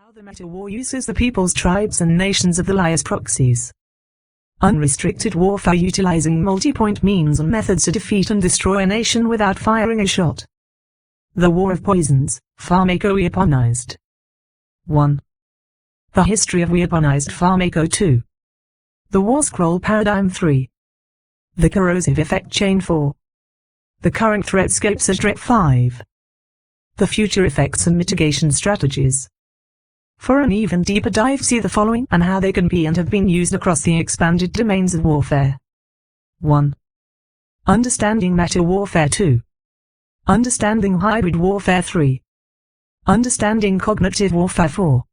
How the meta-war uses the peoples, tribes and nations of the lie as proxies. Unrestricted warfare utilizing multi-point means and methods to defeat and destroy a nation without firing a shot. The War of Poisons, Pharmaco-Weaponized. 1. The history of weaponized pharmaco. 2. The War Scroll Paradigm. 3. The corrosive effect chain. 4. The current threatscapes as 5. The future effects and mitigation strategies. For an even deeper dive, see the following and how they can be and have been used across the expanded domains of warfare. 1. Understanding meta warfare. 2. Understanding hybrid warfare. 3. Understanding cognitive warfare. 4.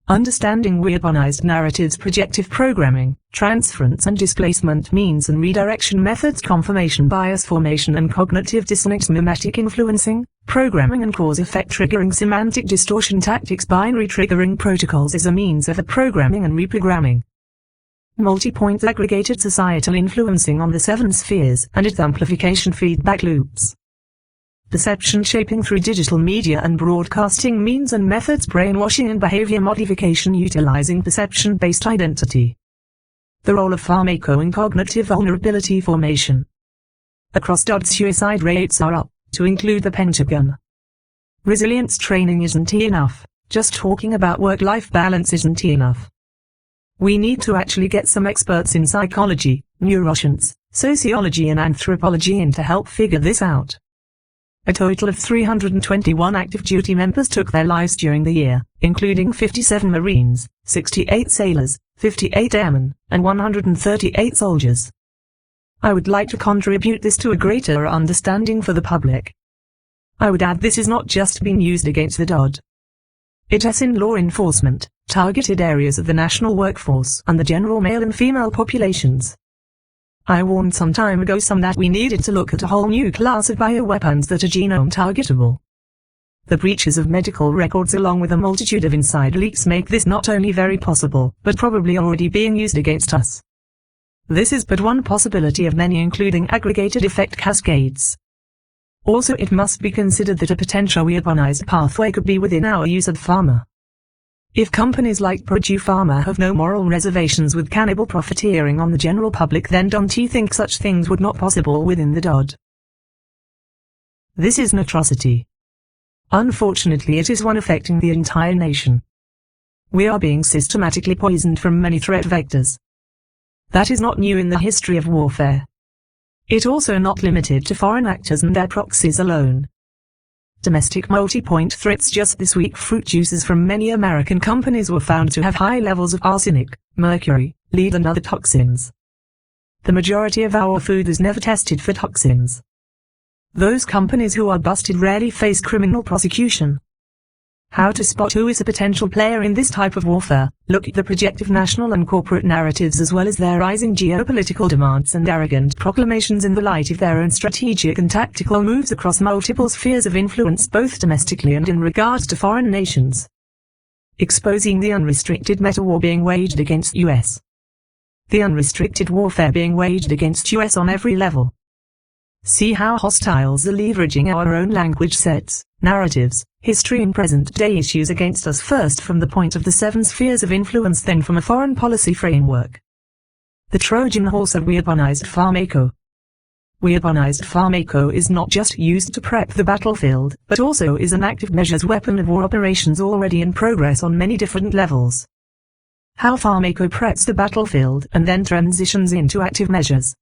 Understanding weaponized narratives, projective programming, transference and displacement means and redirection methods, confirmation bias formation and cognitive dissonance, mimetic influencing, programming and cause-effect triggering, semantic distortion tactics, binary triggering protocols as a means of the programming and reprogramming. Multi-point aggregated societal influencing on the 7 spheres and its amplification feedback loops. Perception shaping through digital media and broadcasting means and methods, brainwashing and behavior modification utilizing perception-based identity. The role of pharmaco in cognitive vulnerability formation. Across suicide rates are up, to include the Pentagon. Resilience training isn't enough, just talking about work-life balance isn't enough. We need to actually get some experts in psychology, neuroscience, sociology and anthropology in to help figure this out. A total of 321 active duty members took their lives during the year, including 57 Marines, 68 sailors, 58 airmen, and 138 soldiers. I would like to contribute this to a greater understanding for the public. I would add this is not just being used against the DoD. It has in law enforcement, targeted areas of the national workforce and the general male and female populations. I warned some time ago that we needed to look at a whole new class of bioweapons that are genome targetable. The breaches of medical records along with a multitude of inside leaks make this not only very possible, but probably already being used against us. This is but one possibility of many, including aggregated effect cascades. Also, it must be considered that a potential weaponized pathway could be within our use of pharma. If companies like Purdue Pharma have no moral reservations with cannibal profiteering on the general public, then don't you think such things would not possible within the DoD? This is an atrocity. Unfortunately, it is one affecting the entire nation. We are being systematically poisoned from many threat vectors. That is not new in the history of warfare. It also not limited to foreign actors and their proxies alone. Domestic multi-point threats. Just this week, fruit juices from many American companies were found to have high levels of arsenic, mercury, lead and other toxins. The majority of our food is never tested for toxins. Those companies who are busted rarely face criminal prosecution. How to spot who is a potential player in this type of warfare? Look at the projective national and corporate narratives as well as their rising geopolitical demands and arrogant proclamations in the light of their own strategic and tactical moves across multiple spheres of influence, both domestically and in regards to foreign nations. Exposing the unrestricted meta-war being waged against US. The unrestricted warfare being waged against US on every level. See how hostiles are leveraging our own language sets, narratives, history and present-day issues against us, first from the point of the 7 spheres of influence, then from a foreign policy framework. The Trojan horse of weaponized pharmaco. Weaponized pharmaco is not just used to prep the battlefield, but also is an active measures weapon of war operations already in progress on many different levels. How pharmaco preps the battlefield and then transitions into active measures.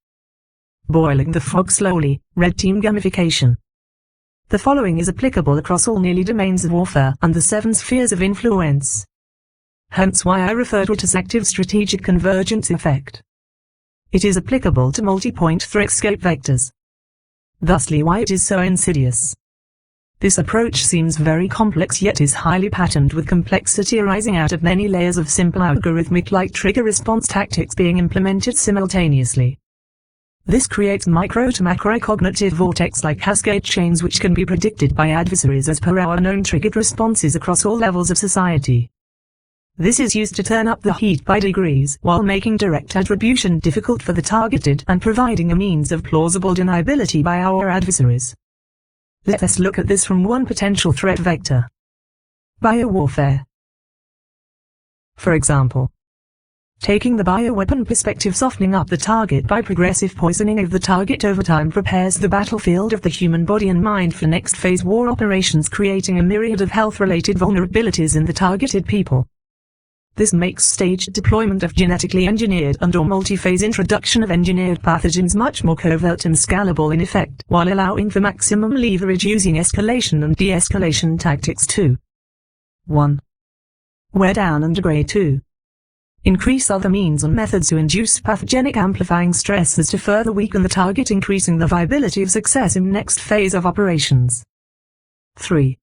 Boiling the frog slowly, red team gamification. The following is applicable across all nearly domains of warfare and the 7 spheres of influence. Hence why I refer to it as active strategic convergence effect. It is applicable to multi-point threatscape vectors. Thusly why it is so insidious. This approach seems very complex yet is highly patterned, with complexity arising out of many layers of simple algorithmic-like trigger response tactics being implemented simultaneously. This creates micro to macro cognitive vortex-like cascade chains which can be predicted by adversaries as per our known triggered responses across all levels of society. This is used to turn up the heat by degrees while making direct attribution difficult for the targeted and providing a means of plausible deniability by our adversaries. Let us look at this from one potential threat vector. Biowarfare. For example, taking the bioweapon perspective, softening up the target by progressive poisoning of the target over time prepares the battlefield of the human body and mind for next phase war operations, creating a myriad of health-related vulnerabilities in the targeted people. This makes staged deployment of genetically engineered and/or multi-phase introduction of engineered pathogens much more covert and scalable in effect, while allowing for maximum leverage using escalation and de-escalation tactics too. 1. Wear down and degrade. 2. Increase other means and methods to induce pathogenic amplifying stresses to further weaken the target, increasing the viability of success in next phase of operations. 3.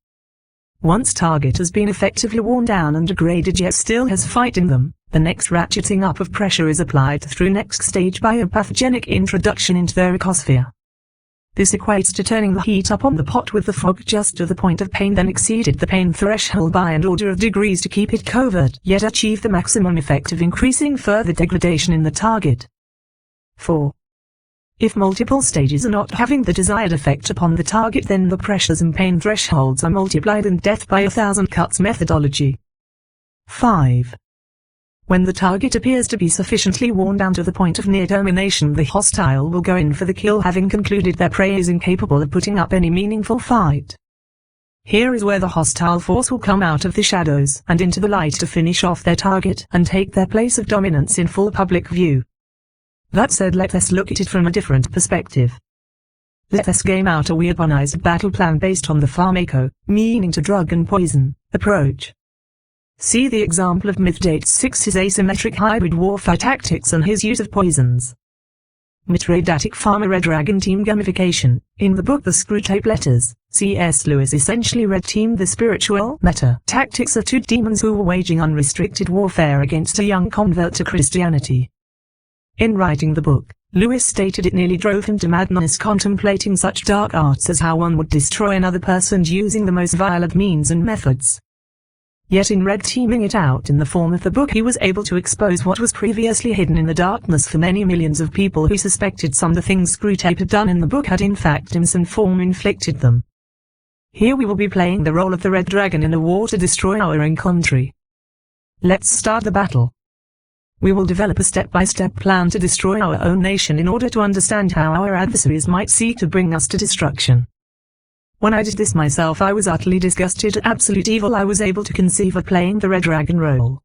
Once target has been effectively worn down and degraded yet still has fight in them, the next ratcheting up of pressure is applied through next stage biopathogenic introduction into their ecosphere. This equates to turning the heat up on the pot with the fog just to the point of pain, then exceeded the pain threshold by an order of degrees to keep it covert, yet achieve the maximum effect of increasing further degradation in the target. 4. If multiple stages are not having the desired effect upon the target, then the pressures and pain thresholds are multiplied in death by 1,000 cuts methodology. 5. When the target appears to be sufficiently worn down to the point of near termination, the hostile will go in for the kill, having concluded their prey is incapable of putting up any meaningful fight. Here is where the hostile force will come out of the shadows and into the light to finish off their target and take their place of dominance in full public view. That said, let us look at it from a different perspective. Let us game out a weaponized battle plan based on the pharmaco, meaning to drug and poison, approach. See the example of Mithridates 6's asymmetric hybrid warfare tactics and his use of poisons. Mithridatic Pharma Red Dragon Team Gamification. In the book The Screwtape Letters, C.S. Lewis essentially red teamed the spiritual meta tactics of two demons who were waging unrestricted warfare against a young convert to Christianity. In writing the book, Lewis stated it nearly drove him to madness contemplating such dark arts as how one would destroy another person using the most violent means and methods. Yet in red teaming it out in the form of the book, he was able to expose what was previously hidden in the darkness for many millions of people who suspected some of the things Screwtape had done in the book had in fact in some form inflicted them. Here we will be playing the role of the Red Dragon in a war to destroy our own country. Let's start the battle. We will develop a step-by-step plan to destroy our own nation in order to understand how our adversaries might seek to bring us to destruction. When I did this myself, I was utterly disgusted at absolute evil I was able to conceive of playing the Red Dragon role.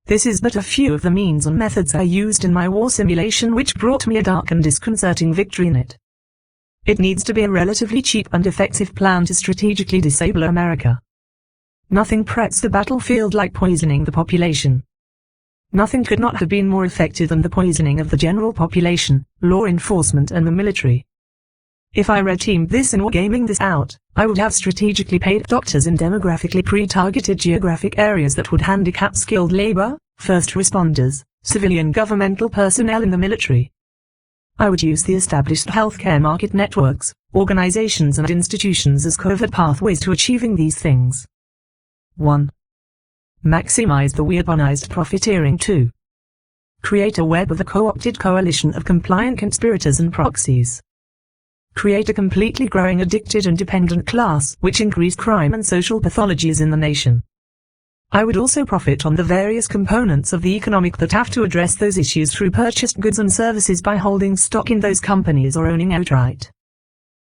This is but a few of the means and methods I used in my war simulation which brought me a dark and disconcerting victory in it. It needs to be a relatively cheap and effective plan to strategically disable America. Nothing preps the battlefield like poisoning the population. Nothing could not have been more effective than the poisoning of the general population, law enforcement and the military. If I red-teamed this and were gaming this out, I would have strategically paid doctors in demographically pre-targeted geographic areas that would handicap skilled labor, first responders, civilian governmental personnel in the military. I would use the established healthcare market networks, organizations and institutions as covert pathways to achieving these things. 1. Maximize the weaponized profiteering. 2. Create a web of a co-opted coalition of compliant conspirators and proxies. Create a completely growing addicted and dependent class which increase crime and social pathologies in the nation. I would also profit on the various components of the economic that have to address those issues through purchased goods and services by holding stock in those companies or owning outright.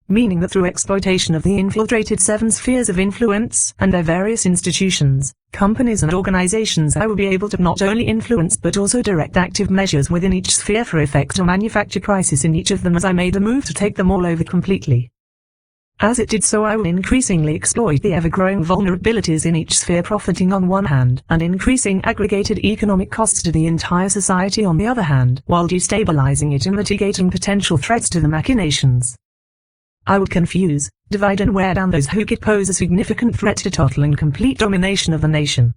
Meaning that through exploitation of the infiltrated 7 spheres of influence and their various institutions, companies and organizations, I will be able to not only influence but also direct active measures within each sphere for effect or manufacture crisis in each of them as I made a move to take them all over completely. As it did so, I will increasingly exploit the ever-growing vulnerabilities in each sphere, profiting on one hand and increasing aggregated economic costs to the entire society on the other hand, while destabilizing it and mitigating potential threats to the machinations. I would confuse, divide and wear down those who could pose a significant threat to total and complete domination of the nation.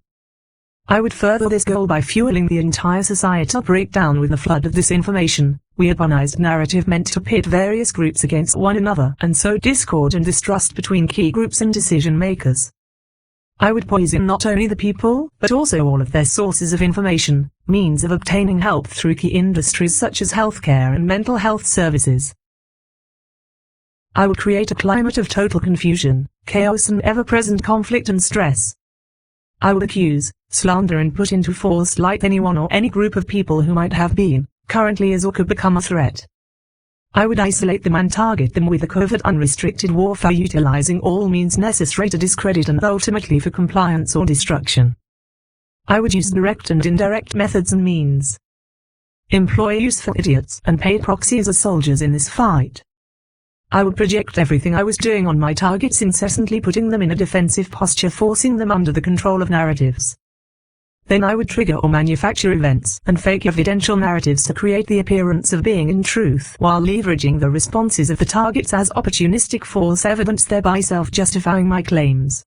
I would further this goal by fueling the entire societal breakdown with a flood of disinformation, weaponized narrative meant to pit various groups against one another and sow discord and distrust between key groups and decision makers. I would poison not only the people, but also all of their sources of information, means of obtaining help through key industries such as healthcare and mental health services. I would create a climate of total confusion, chaos and ever-present conflict and stress. I would accuse, slander and put into false light anyone or any group of people who might have been, currently is or could become a threat. I would isolate them and target them with a covert unrestricted warfare utilizing all means necessary to discredit and ultimately for compliance or destruction. I would use direct and indirect methods and means. Employ useful idiots and paid proxies as soldiers in this fight. I would project everything I was doing on my targets, incessantly putting them in a defensive posture, forcing them under the control of narratives. Then I would trigger or manufacture events and fake evidential narratives to create the appearance of being in truth, while leveraging the responses of the targets as opportunistic false evidence, thereby self-justifying my claims.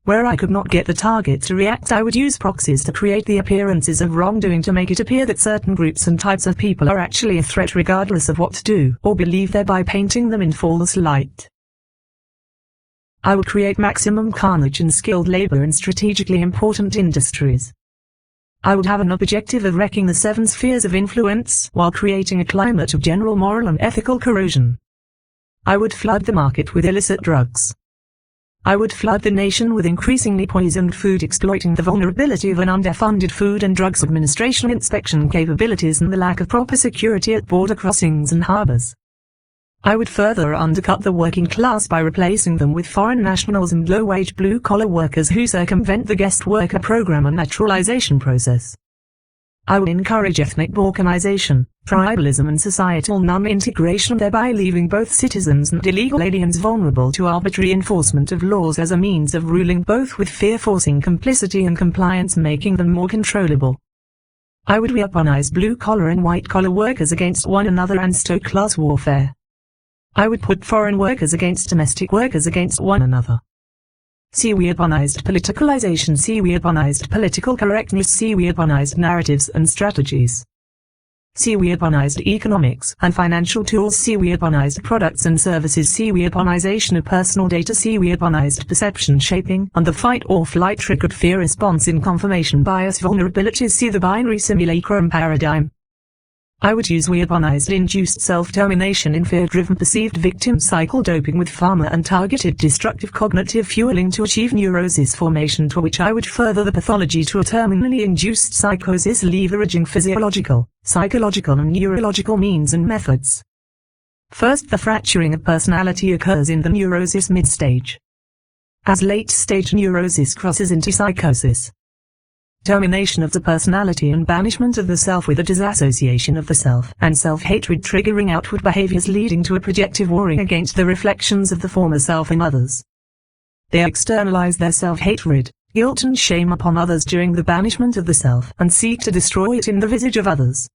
Where I could not get the target to react, I would use proxies to create the appearances of wrongdoing to make it appear that certain groups and types of people are actually a threat regardless of what to do or believe, thereby painting them in false light. I would create maximum carnage in skilled labor in strategically important industries. I would have an objective of wrecking the 7 spheres of influence while creating a climate of general moral and ethical corrosion. I would flood the market with illicit drugs. I would flood the nation with increasingly poisoned food, exploiting the vulnerability of an underfunded Food and Drugs Administration inspection capabilities and the lack of proper security at border crossings and harbors. I would further undercut the working class by replacing them with foreign nationals and low-wage blue-collar workers who circumvent the guest worker program and naturalization process. I would encourage ethnic balkanization, tribalism and societal non-integration, thereby leaving both citizens and illegal aliens vulnerable to arbitrary enforcement of laws as a means of ruling, both with fear forcing complicity and compliance, making them more controllable. I would weaponize blue-collar and white-collar workers against one another and stoke class warfare. I would put foreign workers against domestic workers against one another. See weaponized politicalization. See weaponized political correctness. See weaponized narratives and strategies. See weaponized economics and financial tools. See weaponized products and services. See weaponization of personal data. See weaponized perception shaping and the fight or flight triggered fear response in confirmation bias vulnerabilities. See the binary simulacrum paradigm. I would use weaponized induced self-termination in fear-driven perceived victim cycle doping with pharma and targeted destructive cognitive fueling to achieve neurosis formation, to which I would further the pathology to a terminally induced psychosis, leveraging physiological, psychological and neurological means and methods. First, the fracturing of personality occurs in the neurosis mid-stage. As late-stage neurosis crosses into psychosis, termination of the personality and banishment of the self with a disassociation of the self and self-hatred, triggering outward behaviors leading to a projective warring against the reflections of the former self in others. They externalize their self-hatred, guilt and shame upon others during the banishment of the self and seek to destroy it in the visage of others.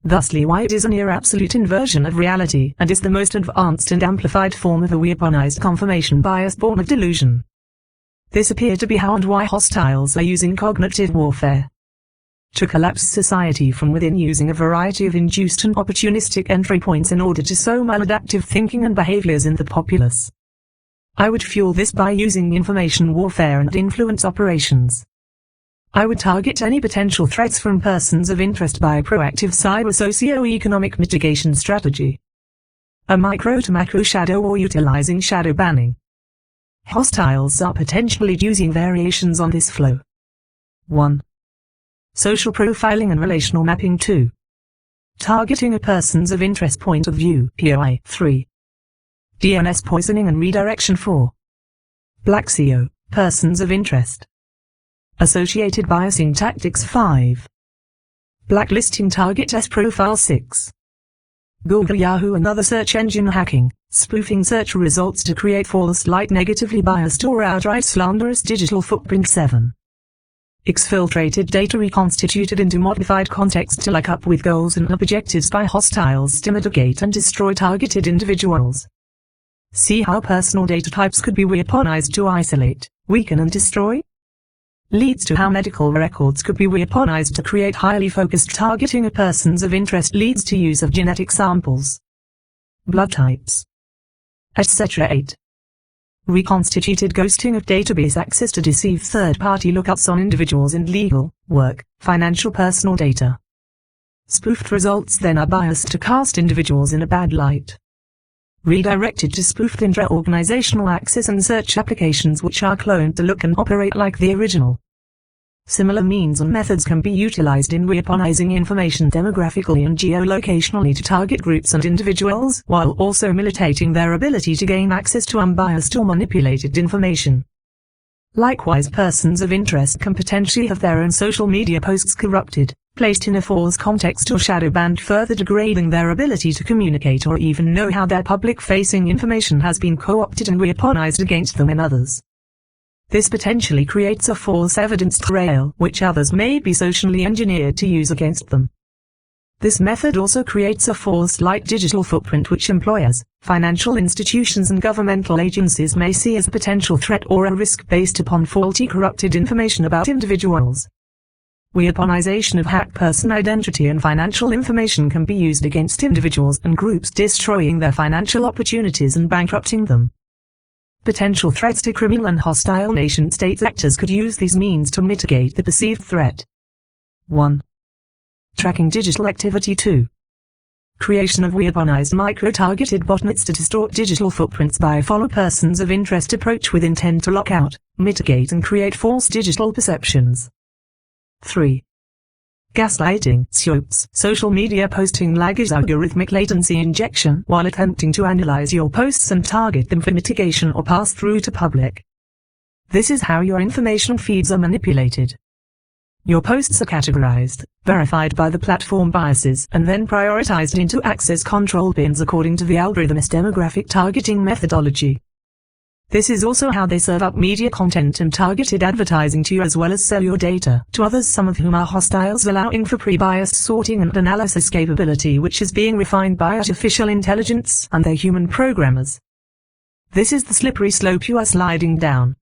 Thusly, why it is a near-absolute inversion of reality and is the most advanced and amplified form of a weaponized confirmation bias born of delusion. This appeared to be how and why hostiles are using cognitive warfare to collapse society from within, using a variety of induced and opportunistic entry points in order to sow maladaptive thinking and behaviors in the populace. I would fuel this by using information warfare and influence operations. I would target any potential threats from persons of interest by a proactive cyber socio-economic mitigation strategy, a micro to macro shadow, or utilizing shadow banning. Hostiles are potentially using variations on this flow. 1. Social profiling and relational mapping. 2. Targeting a person's of interest point of view (POI). 3. DNS poisoning and redirection. 4. Black SEO, persons of interest. Associated biasing tactics. 5. Blacklisting target S profile. 6. Google, Yahoo and other search engine hacking, spoofing search results to create false light, negatively biased or outright slanderous digital footprint. 7. Exfiltrated data reconstituted into modified context to link up with goals and objectives by hostiles to mitigate and destroy targeted individuals. See how personal data types could be weaponized to isolate, weaken and destroy? Leads to how medical records could be weaponized to create highly focused targeting of persons of interest. Leads to use of genetic samples, blood types, etc. 8. Reconstituted ghosting of database access to deceive third-party lookups on individuals and legal, work, financial personal data. Spoofed results then are biased to cast individuals in a bad light. redirected to spoofed intra-organizational access and search applications which are cloned to look and operate like the original. Similar means and methods can be utilized in weaponizing information demographically and geolocationally to target groups and individuals, while also militating their ability to gain access to unbiased or manipulated information. Likewise, persons of interest can potentially have their own social media posts corrupted, placed in a false context or shadow banned, further degrading their ability to communicate or even know how their public-facing information has been co-opted and weaponized against them and others. This potentially creates a false evidence trail which others may be socially engineered to use against them. This method also creates a false light digital footprint which employers, financial institutions and governmental agencies may see as a potential threat or a risk based upon faulty corrupted information about individuals. Weaponization of hacked person identity and financial information can be used against individuals and groups, destroying their financial opportunities and bankrupting them. Potential threats to criminal and hostile nation-state actors could use these means to mitigate the perceived threat. 1. Tracking digital activity. 2. Creation of weaponized micro-targeted botnets to distort digital footprints by follow persons of interest approach with intent to lock out, mitigate and create false digital perceptions. 3. Gaslighting, SEOPs, social media posting laggers, algorithmic latency injection while attempting to analyze your posts and target them for mitigation or pass through to public. This is how your information feeds are manipulated. Your posts are categorized, verified by the platform biases, and then prioritized into access control bins according to the algorithm's demographic targeting methodology. This is also how they serve up media content and targeted advertising to you, as well as sell your data to others, some of whom are hostiles, allowing for pre-bias sorting and analysis capability which is being refined by artificial intelligence and their human programmers. This is the slippery slope you are sliding down.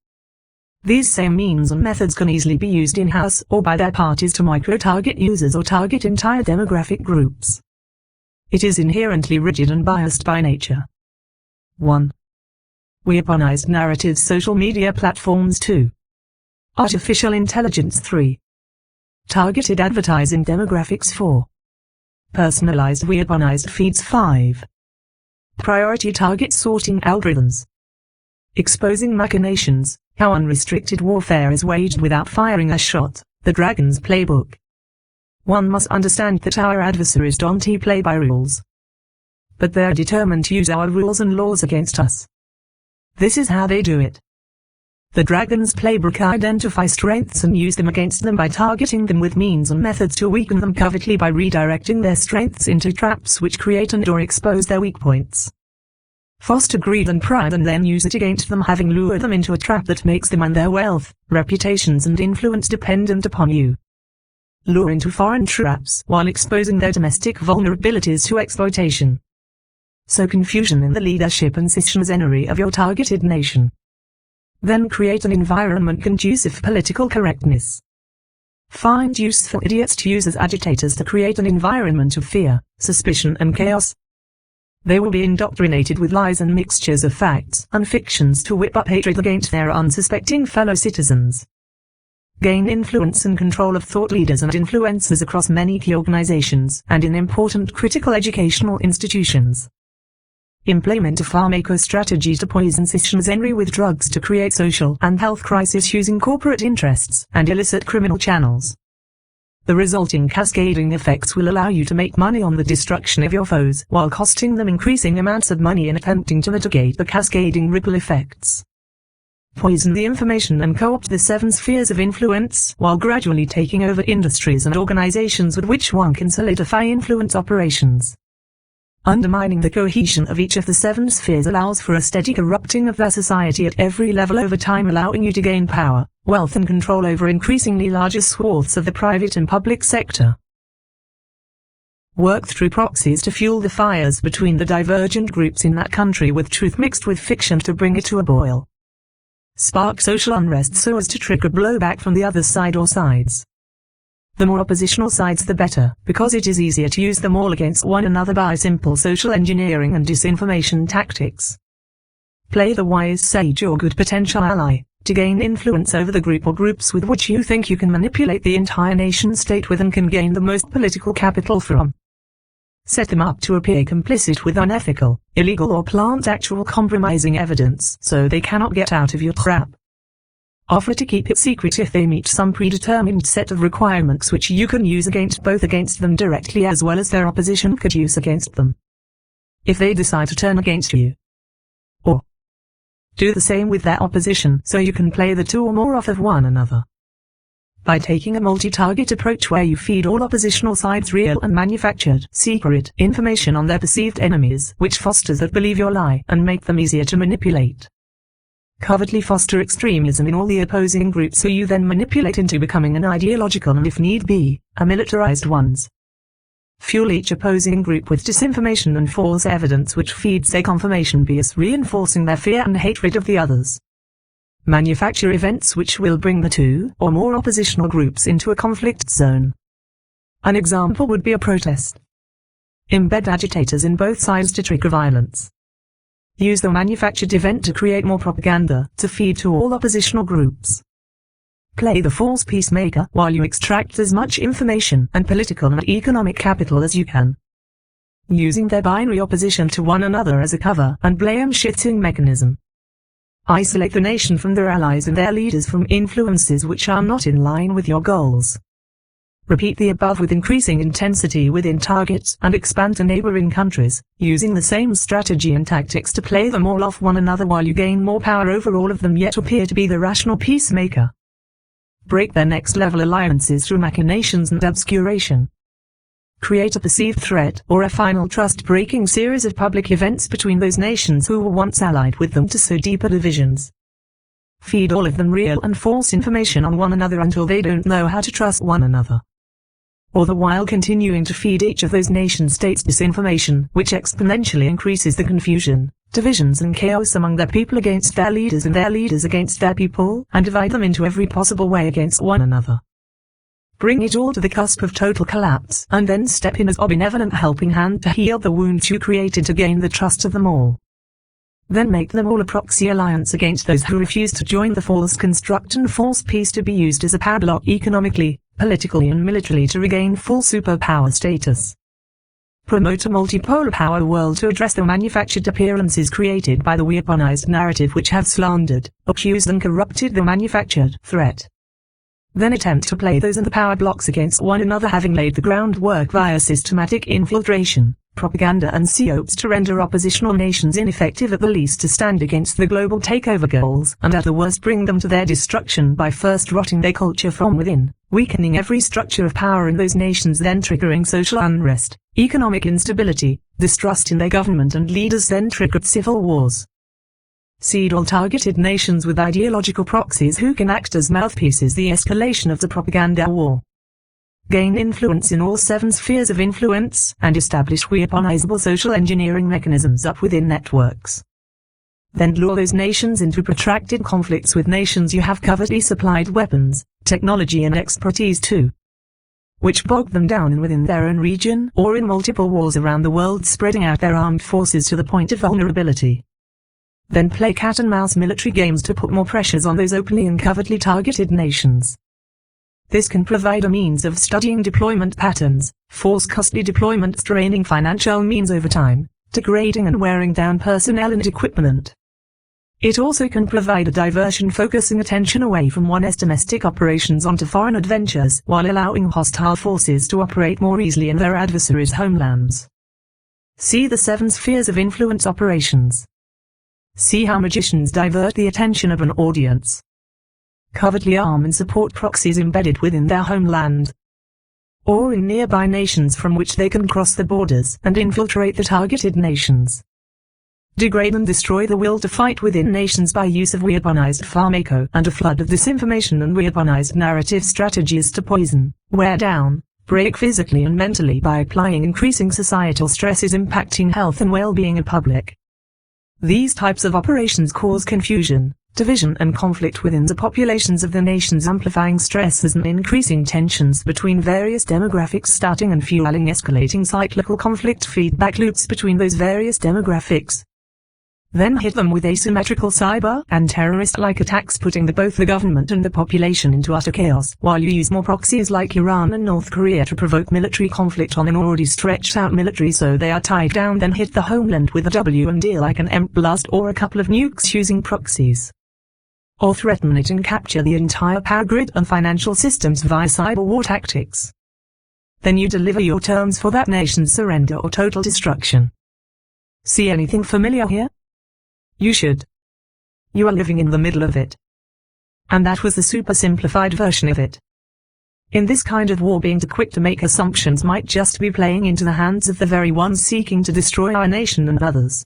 These same means and methods can easily be used in-house or by their parties to micro-target users or target entire demographic groups. It is inherently rigid and biased by nature. 1. Weaponized narratives, social media platforms. 2. Artificial intelligence. 3. Targeted advertising demographics. 4. Personalized weaponized feeds. 5. Priority target sorting algorithms. Exposing machinations, how unrestricted warfare is waged without firing a shot, the Dragon's Playbook. One must understand that our adversaries don't play by rules, but they're determined to use our rules and laws against us. This is how they do it. The Dragon's Playbook identifies strengths and use them against them by targeting them with means and methods to weaken them covertly by redirecting their strengths into traps which create and/or expose their weak points. Foster greed and pride and then use it against them, having lured them into a trap that makes them and their wealth, reputations and influence dependent upon you. Lure into foreign traps while exposing their domestic vulnerabilities to exploitation. Sow confusion in the leadership and citizenry of your targeted nation. Then create an environment conducive for political correctness. Find useful idiots to use as agitators to create an environment of fear, suspicion and chaos. They will be indoctrinated with lies and mixtures of facts and fictions to whip up hatred against their unsuspecting fellow citizens. Gain influence and control of thought leaders and influencers across many key organizations and in important critical educational institutions. Implement a pharmaco strategy to poison citizenry with drugs to create social and health crisis using corporate interests and illicit criminal channels. The resulting cascading effects will allow you to make money on the destruction of your foes while costing them increasing amounts of money in attempting to mitigate the cascading ripple effects. Poison the information and co-opt the 7 spheres of influence while gradually taking over industries and organizations with which one can solidify influence operations. Undermining the cohesion of each of the 7 spheres allows for a steady corrupting of their society at every level over time, allowing you to gain power, wealth and control over increasingly larger swaths of the private and public sector. Work through proxies to fuel the fires between the divergent groups in that country with truth mixed with fiction to bring it to a boil. Spark social unrest so as to trigger blowback from the other side or sides. The more oppositional sides the better, because it is easier to use them all against one another by simple social engineering and disinformation tactics. Play the wise sage or good potential ally, to gain influence over the group or groups with which you think you can manipulate the entire nation state with and can gain the most political capital from. Set them up to appear complicit with unethical, illegal or plant actual compromising evidence so they cannot get out of your trap. Offer to keep it secret if they meet some predetermined set of requirements which you can use against them directly as well as their opposition could use against them. If they decide to turn against you, or do the same with their opposition so you can play the two or more off of one another. By taking a multi-target approach where you feed all oppositional sides real and manufactured secret information on their perceived enemies, which fosters that believe your lie and make them easier to manipulate. Covertly foster extremism in all the opposing groups who you then manipulate into becoming an ideological and if need be, a militarized ones. Fuel each opposing group with disinformation and false evidence which feeds their confirmation bias, reinforcing their fear and hatred of the others. Manufacture events which will bring the two or more oppositional groups into a conflict zone. An example would be a protest. Embed agitators in both sides to trigger violence. Use the manufactured event to create more propaganda to feed to all oppositional groups. Play the false peacemaker while you extract as much information and political and economic capital as you can. Using their binary opposition to one another as a cover and blame-shifting mechanism. Isolate the nation from their allies and their leaders from influences which are not in line with your goals. Repeat the above with increasing intensity within targets and expand to neighboring countries, using the same strategy and tactics to play them all off one another while you gain more power over all of them yet appear to be the rational peacemaker. Break their next level alliances through machinations and obscuration. Create a perceived threat or a final trust-breaking series of public events between those nations who were once allied with them to sow deeper divisions. Feed all of them real and false information on one another until they don't know how to trust one another. All the while continuing to feed each of those nation-states disinformation, which exponentially increases the confusion, divisions and chaos among their people against their leaders and their leaders against their people, and divide them into every possible way against one another. Bring it all to the cusp of total collapse, and then step in as a benevolent helping hand to heal the wounds you created to gain the trust of them all. Then make them all a proxy alliance against those who refuse to join the false construct and false peace to be used as a padlock economically, politically and militarily to regain full superpower status. Promote a multipolar power world to address the manufactured appearances created by the weaponized narrative which have slandered, accused and corrupted the manufactured threat. Then attempt to play those in the power blocks against one another, having laid the groundwork via systematic infiltration, propaganda and psyops to render oppositional nations ineffective at the least to stand against the global takeover goals, and at the worst bring them to their destruction by first rotting their culture from within, weakening every structure of power in those nations, then triggering social unrest, economic instability, distrust in their government and leaders, then triggered civil wars. Seed all targeted nations with ideological proxies who can act as mouthpieces, the escalation of the propaganda war. Gain influence in all 7 spheres of influence, and establish weaponizable social engineering mechanisms up within networks. Then lure those nations into protracted conflicts with nations you have covertly supplied weapons, technology and expertise to, which bog them down within their own region or in multiple wars around the world, spreading out their armed forces to the point of vulnerability. Then play cat and mouse military games to put more pressures on those openly and covertly targeted nations. This can provide a means of studying deployment patterns, force costly deployment, straining financial means over time, degrading and wearing down personnel and equipment. It also can provide a diversion, focusing attention away from one's domestic operations onto foreign adventures, while allowing hostile forces to operate more easily in their adversaries' homelands. See the 7 spheres of influence operations. See how magicians divert the attention of an audience. Covertly arm and support proxies embedded within their homeland, or in nearby nations from which they can cross the borders and infiltrate the targeted nations. Degrade and destroy the will to fight within nations by use of weaponized pharmaco and a flood of disinformation and weaponized narrative strategies to poison, wear down, break physically and mentally by applying increasing societal stresses impacting health and well-being of public. These types of operations cause confusion, division and conflict within the populations of the nations, amplifying stresses and increasing tensions between various demographics, starting and fueling escalating cyclical conflict feedback loops between those various demographics. Then hit them with asymmetrical cyber and terrorist-like attacks, putting both the government and the population into utter chaos, while you use more proxies like Iran and North Korea to provoke military conflict on an already stretched out military so they are tied down. Then hit the homeland with a W&D like an EMP blast or a couple of nukes using proxies. Or threaten it and capture the entire power grid and financial systems via cyber war tactics. Then you deliver your terms for that nation's surrender or total destruction. See anything familiar here? You should. You are living in the middle of it. And that was the super simplified version of it. In this kind of war, being too quick to make assumptions might just be playing into the hands of the very ones seeking to destroy our nation and others.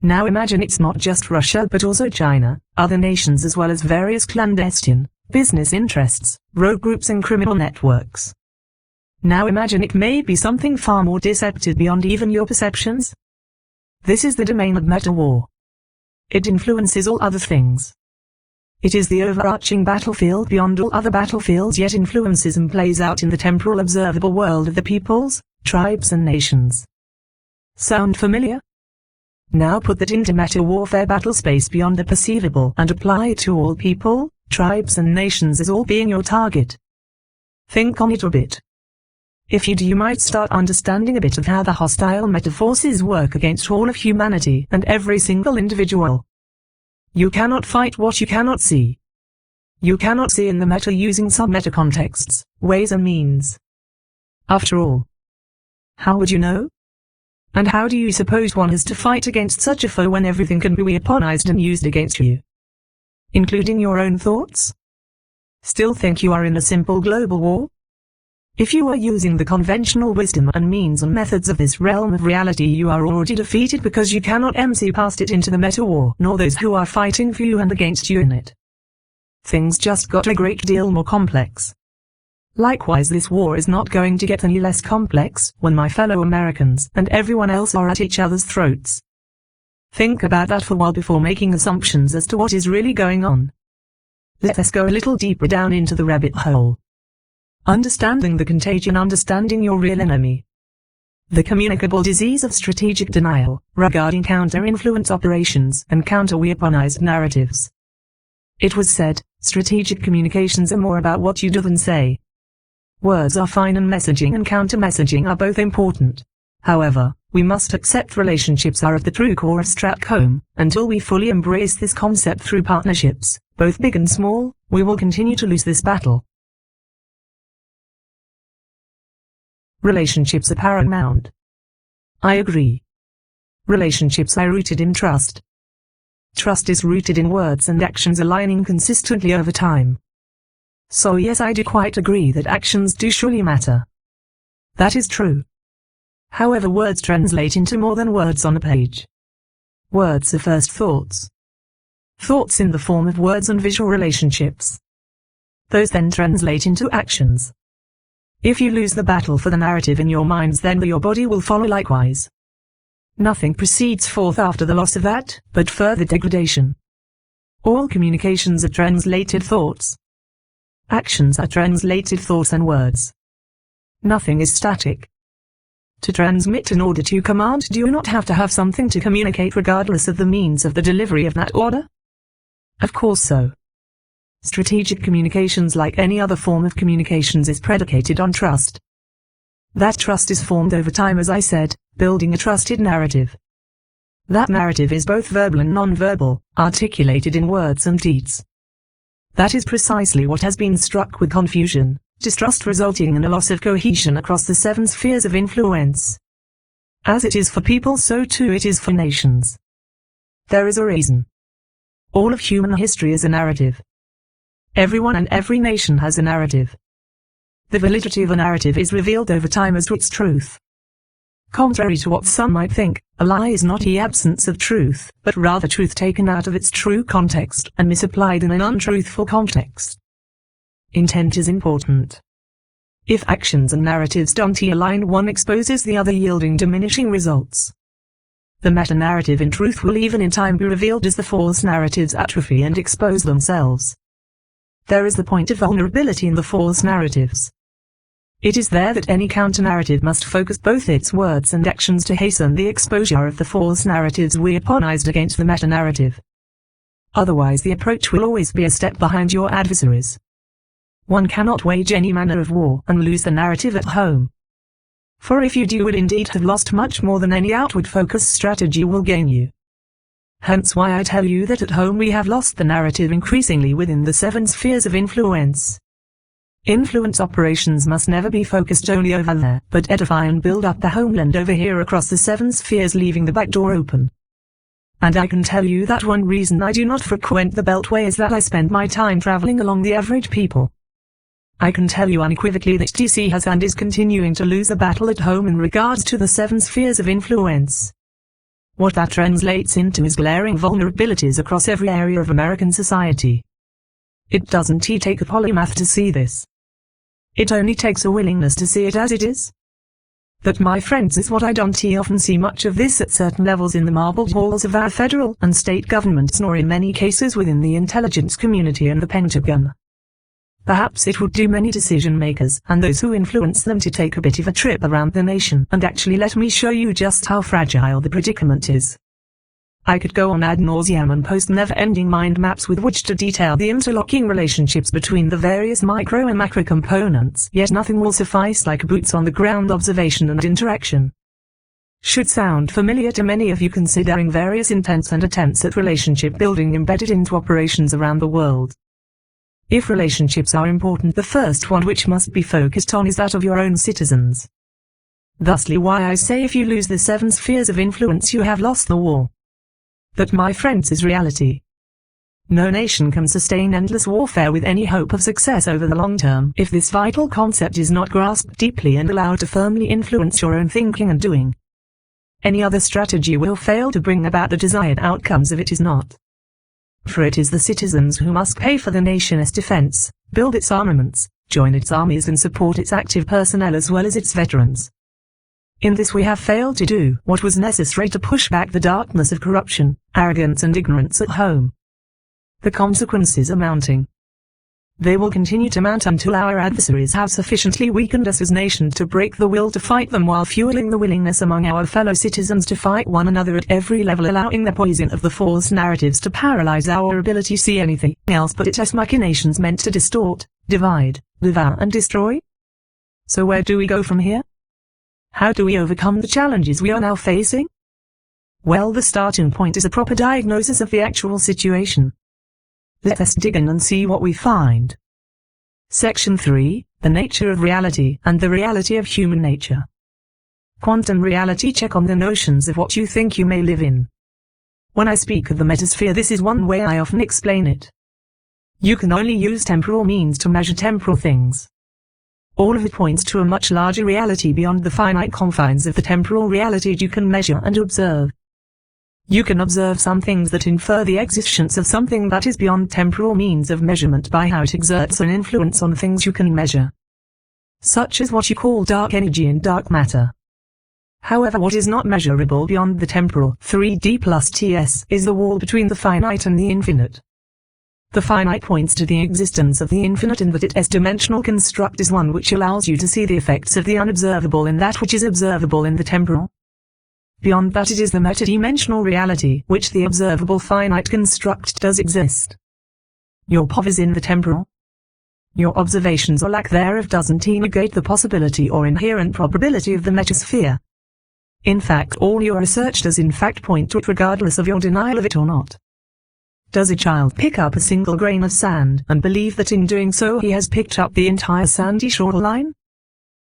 Now imagine it's not just Russia but also China, other nations as well as various clandestine, business interests, rogue groups and criminal networks. Now imagine it may be something far more deceptive beyond even your perceptions. This is the domain of meta-war. It influences all other things. It is the overarching battlefield beyond all other battlefields, yet influences and plays out in the temporal observable world of the peoples, tribes and nations. Sound familiar? Now put that into meta-warfare battle space beyond the perceivable and apply it to all people, tribes and nations as all being your target. Think on it a bit. If you do, you might start understanding a bit of how the hostile meta-forces work against all of humanity and every single individual. You cannot fight what you cannot see. You cannot see in the meta using sub-meta contexts, ways and means. After all, how would you know? And how do you suppose one has to fight against such a foe when everything can be weaponized and used against you? Including your own thoughts? Still think you are in a simple global war? If you are using the conventional wisdom and means and methods of this realm of reality, you are already defeated because you cannot MC past it into the meta-war, nor those who are fighting for you and against you in it. Things just got a great deal more complex. Likewise, this war is not going to get any less complex when my fellow Americans and everyone else are at each other's throats. Think about that for a while before making assumptions as to what is really going on. Let us go a little deeper down into the rabbit hole. Understanding the contagion, understanding your real enemy. The communicable disease of strategic denial regarding counter-influence operations and counter-weaponized narratives. It was said, strategic communications are more about what you do than say. Words are fine and messaging and counter-messaging are both important. However, we must accept relationships are at the true core of Stratcom. Until we fully embrace this concept through partnerships, both big and small, we will continue to lose this battle. Relationships are paramount. I agree. Relationships are rooted in trust. Trust is rooted in words and actions aligning consistently over time. So yes, I do quite agree that actions do surely matter. That is true. However, words translate into more than words on a page. Words are first thoughts. Thoughts in the form of words and visual relationships. Those then translate into actions. If you lose the battle for the narrative in your minds, then your body will follow likewise. Nothing proceeds forth after the loss of that, but further degradation. All communications are translated thoughts. Actions are translated thoughts and words. Nothing is static. To transmit in order to command, do you not have to have something to communicate regardless of the means of the delivery of that order? Of course so. Strategic communications, like any other form of communications, is predicated on trust. That trust is formed over time, as I said, building a trusted narrative. That narrative is both verbal and non-verbal, articulated in words and deeds. That is precisely what has been struck with confusion, distrust resulting in a loss of cohesion across the 7 spheres of influence. As it is for people, so too it is for nations. There is a reason. All of human history is a narrative. Everyone and every nation has a narrative. The validity of a narrative is revealed over time as to its truth. Contrary to what some might think, a lie is not the absence of truth, but rather truth taken out of its true context and misapplied in an untruthful context. Intent is important. If actions and narratives don't align, one exposes the other, yielding diminishing results. The meta-narrative in truth will even in time be revealed as the false narratives atrophy and expose themselves. There is the point of vulnerability in the false narratives. It is there that any counter-narrative must focus both its words and actions to hasten the exposure of the false narratives weaponized against the meta-narrative. Otherwise the approach will always be a step behind your adversaries. One cannot wage any manner of war and lose the narrative at home. For if you do, you will indeed have lost much more than any outward focus strategy will gain you. Hence why I tell you that at home we have lost the narrative increasingly within the 7 spheres of influence. Influence operations must never be focused only over there, but edify and build up the homeland over here across the 7 spheres, leaving the back door open. And I can tell you that one reason I do not frequent the Beltway is that I spend my time traveling along the average people. I can tell you unequivocally that DC has and is continuing to lose a battle at home in regards to the 7 spheres of influence. What that translates into is glaring vulnerabilities across every area of American society. It doesn't take a polymath to see this. It only takes a willingness to see it as it is. That, my friends, is what I don't often see much of this at certain levels in the marbled halls of our federal and state governments, nor in many cases within the intelligence community and the Pentagon. Perhaps it would do many decision makers and those who influence them to take a bit of a trip around the nation and actually let me show you just how fragile the predicament is. I could go on ad nauseam and post never-ending mind maps with which to detail the interlocking relationships between the various micro and macro components, yet nothing will suffice like boots-on-the-ground observation and interaction. Should sound familiar to many of you considering various intents and attempts at relationship building embedded into operations around the world. If relationships are important, the first one which must be focused on is that of your own citizens. Thusly why I say if you lose the 7 spheres of influence you have lost the war. That, my friends, is reality. No nation can sustain endless warfare with any hope of success over the long term if this vital concept is not grasped deeply and allowed to firmly influence your own thinking and doing. Any other strategy will fail to bring about the desired outcomes if it is not. For it is the citizens who must pay for the nation's defense, build its armaments, join its armies and support its active personnel as well as its veterans. In this we have failed to do what was necessary to push back the darkness of corruption, arrogance and ignorance at home. The consequences are mounting. They will continue to mount until our adversaries have sufficiently weakened us as nations to break the will to fight them while fueling the willingness among our fellow citizens to fight one another at every level, allowing the poison of the false narratives to paralyze our ability to see anything else but its machinations meant to distort, divide, devour and destroy. So where do we go from here? How do we overcome the challenges we are now facing? Well, the starting point is a proper diagnosis of the actual situation. Let us dig in and see what we find. Section 3, The Nature of Reality and the Reality of Human Nature. Quantum reality check on the notions of what you think you may live in. When I speak of the metasphere, this is one way I often explain it. You can only use temporal means to measure temporal things. All of it points to a much larger reality beyond the finite confines of the temporal reality you can measure and observe. You can observe some things that infer the existence of something that is beyond temporal means of measurement by how it exerts an influence on things you can measure, such as what you call dark energy and dark matter. However, what is not measurable beyond the temporal 3D plus TS is the wall between the finite and the infinite. The finite points to the existence of the infinite in that its S-dimensional construct is one which allows you to see the effects of the unobservable in that which is observable in the temporal. Beyond that it is the metadimensional reality which the observable finite construct does exist. Your POV is in the temporal. Your observations or lack thereof doesn't negate the possibility or inherent probability of the metasphere. In fact, all your research does in fact point to it regardless of your denial of it or not. Does a child pick up a single grain of sand and believe that in doing so he has picked up the entire sandy shoreline?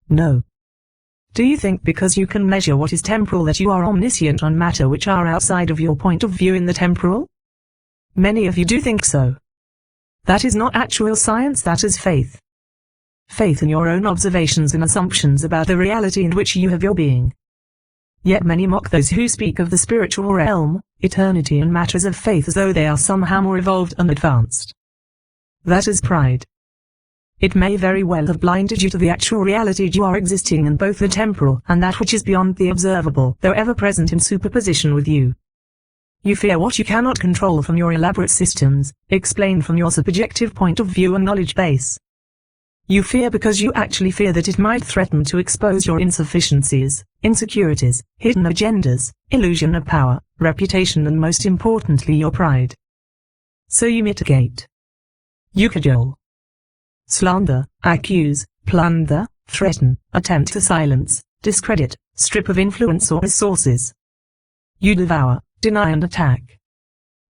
No. Do you think because you can measure what is temporal that you are omniscient on matter which are outside of your point of view in the temporal? Many of you do think so. That is not actual science, that is faith. Faith in your own observations and assumptions about the reality in which you have your being. Yet many mock those who speak of the spiritual realm, eternity and matters of faith as though they are somehow more evolved and advanced. That is pride. It may very well have blinded you to the actual reality you are existing in both the temporal and that which is beyond the observable, though ever present in superposition with you. You fear what you cannot control from your elaborate systems, explained from your subjective point of view and knowledge base. You fear because you actually fear that it might threaten to expose your insufficiencies, insecurities, hidden agendas, illusion of power, reputation, and most importantly your pride. So you mitigate. You cajole, slander, accuse, plunder, threaten, attempt to silence, discredit, strip of influence or resources. You devour, deny and attack.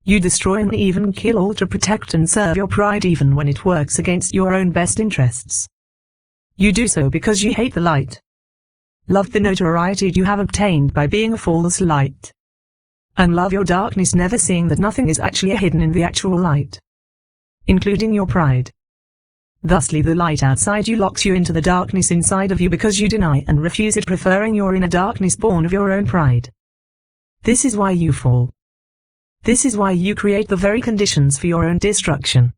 You destroy and even kill all to protect and serve your pride even when it works against your own best interests. You do so because you hate the light. Love the notoriety you have obtained by being a false light. And love your darkness, never seeing that nothing is actually hidden in the actual light, including your pride. Thusly the light outside you locks you into the darkness inside of you because you deny and refuse it, preferring your inner darkness born of your own pride. This is why you fall. This is why you create the very conditions for your own destruction.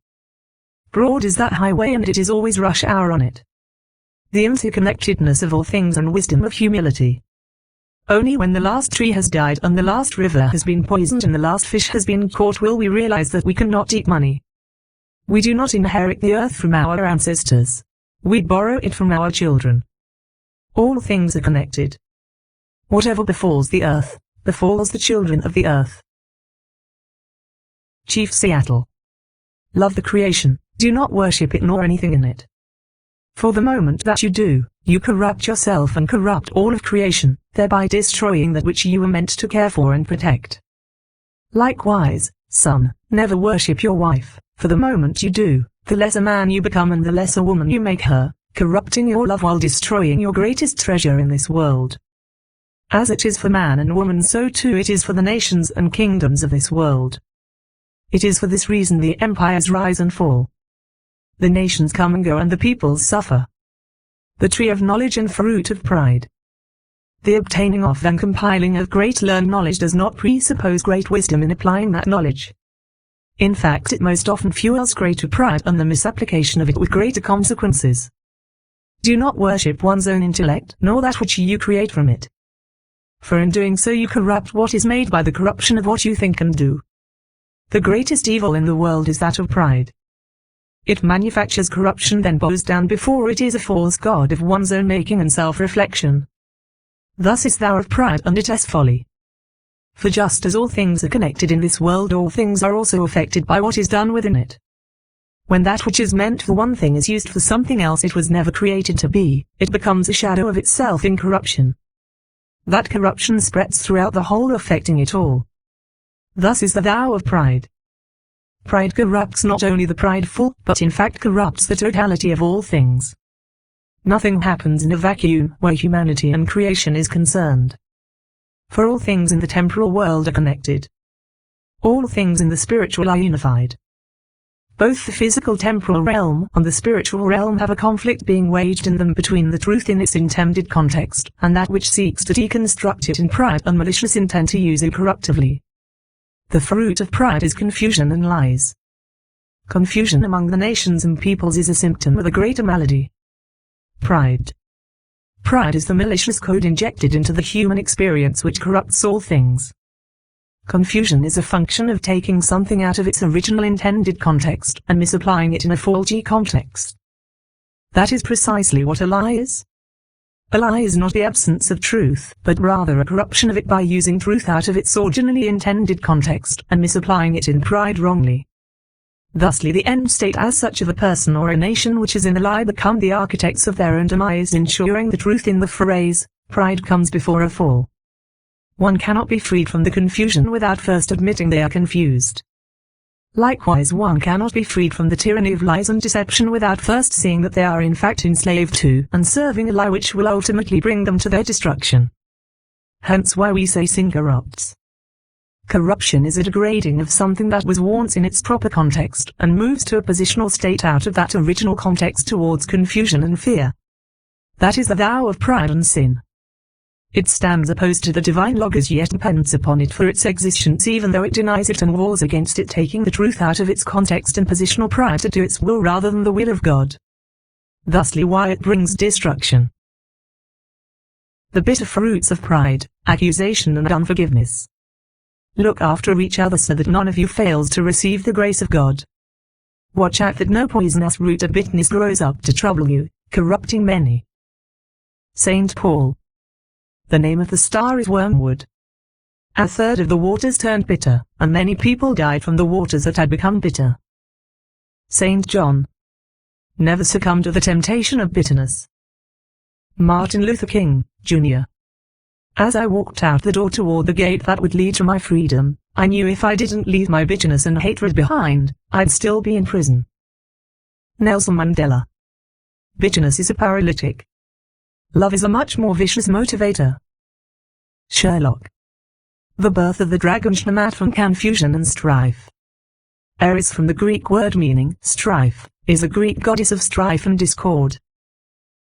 Broad is that highway and it is always rush hour on it. The interconnectedness of all things and wisdom of humility. Only when the last tree has died and the last river has been poisoned and the last fish has been caught will we realize that we cannot eat money. We do not inherit the earth from our ancestors. We borrow it from our children. All things are connected. Whatever befalls the earth, befalls the children of the earth. Chief Seattle. Love the creation, do not worship it nor anything in it. For the moment that you do, you corrupt yourself and corrupt all of creation, thereby destroying that which you were meant to care for and protect. Likewise, son, never worship your wife, for the moment you do, the less a man you become and the less a woman you make her, corrupting your love while destroying your greatest treasure in this world. As it is for man and woman, so too it is for the nations and kingdoms of this world. It is for this reason the empires rise and fall. The nations come and go and the peoples suffer. The tree of knowledge and fruit of pride. The obtaining of and compiling of great learned knowledge does not presuppose great wisdom in applying that knowledge. In fact, it most often fuels greater pride and the misapplication of it with greater consequences. Do not worship one's own intellect, nor that which you create from it. For in doing so you corrupt what is made by the corruption of what you think and do. The greatest evil in the world is that of pride. It manufactures corruption, then bows down before it is a false god of one's own making and self-reflection. Thus is thou of pride, and it is folly. For just as all things are connected in this world, all things are also affected by what is done within it. When that which is meant for one thing is used for something else it was never created to be, it becomes a shadow of itself in corruption. That corruption spreads throughout the whole, affecting it all. Thus is the thou of pride. Pride corrupts not only the prideful, but in fact corrupts the totality of all things. Nothing happens in a vacuum where humanity and creation is concerned. For all things in the temporal world are connected. All things in the spiritual are unified. Both the physical temporal realm and the spiritual realm have a conflict being waged in them between the truth in its intended context and that which seeks to deconstruct it in pride and malicious intent to use it corruptively. The fruit of pride is confusion and lies. Confusion among the nations and peoples is a symptom of a greater malady. Pride. Pride is the malicious code injected into the human experience which corrupts all things. Confusion is a function of taking something out of its original intended context and misapplying it in a faulty context. That is precisely what a lie is. A lie is not the absence of truth, but rather a corruption of it by using truth out of its originally intended context and misapplying it in pride wrongly. Thusly the end state as such of a person or a nation which is in a lie become the architects of their own demise, ensuring the truth in the phrase, pride comes before a fall. One cannot be freed from the confusion without first admitting they are confused. Likewise, one cannot be freed from the tyranny of lies and deception without first seeing that they are in fact enslaved to and serving a lie which will ultimately bring them to their destruction. Hence why we say sin corrupts. Corruption is a degrading of something that was once in its proper context and moves to a positional state out of that original context towards confusion and fear. That is the thou of pride and sin. It stands opposed to the divine logos, yet depends upon it for its existence, even though it denies it and wars against it, taking the truth out of its context and positional pride to do its will rather than the will of God. Thusly why it brings destruction. The bitter fruits of pride, accusation and unforgiveness. Look after each other so that none of you fails to receive the grace of God. Watch out that no poisonous root of bitterness grows up to trouble you, corrupting many. St. Paul. The name of the star is wormwood. A third of the waters turned bitter, and many people died from the waters that had become bitter. St. John. Never succumb to the temptation of bitterness. Martin Luther King, Jr. As I walked out the door toward the gate that would lead to my freedom, I knew if I didn't leave my bitterness and hatred behind, I'd still be in prison. Nelson Mandela. Bitterness is a paralytic. Love is a much more vicious motivator. Sherlock. The birth of the dragon Shnamat from confusion and strife. Eris, from the Greek word meaning strife, is a Greek goddess of strife and discord.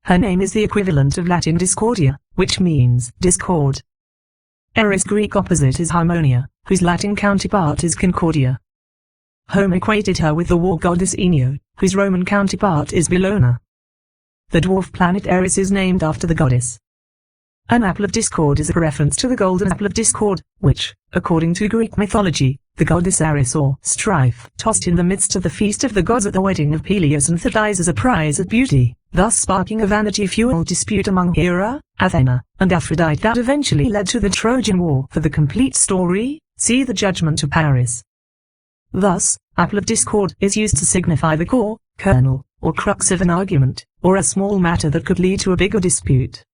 Her name is the equivalent of Latin discordia, which means discord. Eris' Greek opposite is Harmonia, whose Latin counterpart is Concordia. Homer equated her with the war goddess Io, whose Roman counterpart is Bellona. The dwarf planet Eris is named after the goddess. An apple of discord is a reference to the golden apple of discord, which, according to Greek mythology, the goddess Eris or strife tossed in the midst of the feast of the gods at the wedding of Peleus and Thetis as a prize of beauty, thus sparking a vanity-fueled dispute among Hera, Athena, and Aphrodite that eventually led to the Trojan War. For the complete story, see the Judgment of Paris. Thus, apple of discord is used to signify the core, kernel, or crux of an argument, or a small matter that could lead to a bigger dispute.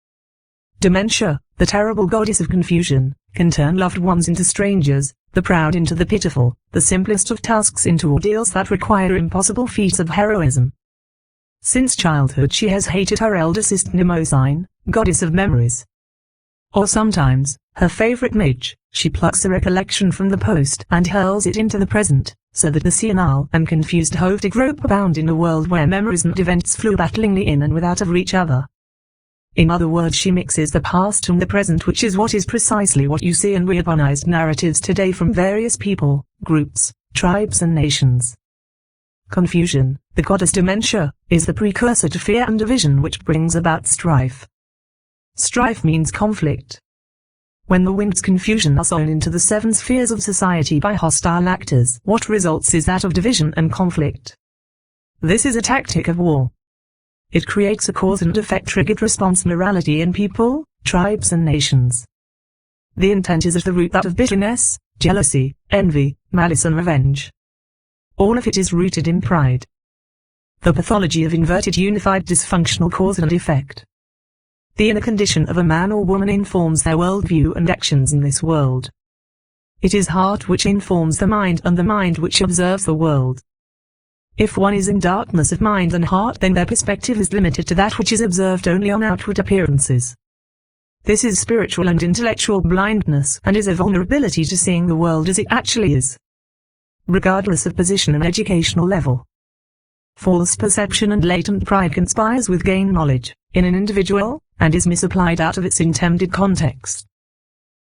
Dementia, the terrible goddess of confusion, can turn loved ones into strangers, the proud into the pitiful, the simplest of tasks into ordeals that require impossible feats of heroism. Since childhood she has hated her elder sister Mnemosyne, goddess of memories. Or sometimes, her favorite mage, she plucks a recollection from the post and hurls it into the present, so that the senile and confused Hove to grope abound in a world where memories and events flew battlingly in and without of each other. In other words, she mixes the past and the present, which is precisely what you see in weaponized narratives today from various people, groups, tribes and nations. Confusion, the goddess Dementia, is the precursor to fear and division which brings about strife. Strife means conflict. When the wind's confusion are sown into the seven spheres of society by hostile actors, what results is that of division and conflict. This is a tactic of war. It creates a cause and effect triggered response morality in people, tribes and nations. The intent is at the root that of bitterness, jealousy, envy, malice and revenge. All of it is rooted in pride. The pathology of inverted unified dysfunctional cause and effect. The inner condition of a man or woman informs their worldview and actions in this world. It is heart which informs the mind and the mind which observes the world. If one is in darkness of mind and heart, then their perspective is limited to that which is observed only on outward appearances. This is spiritual and intellectual blindness and is a vulnerability to seeing the world as it actually is, regardless of position and educational level. False perception and latent pride conspires with gain knowledge in an individual and is misapplied out of its intended context.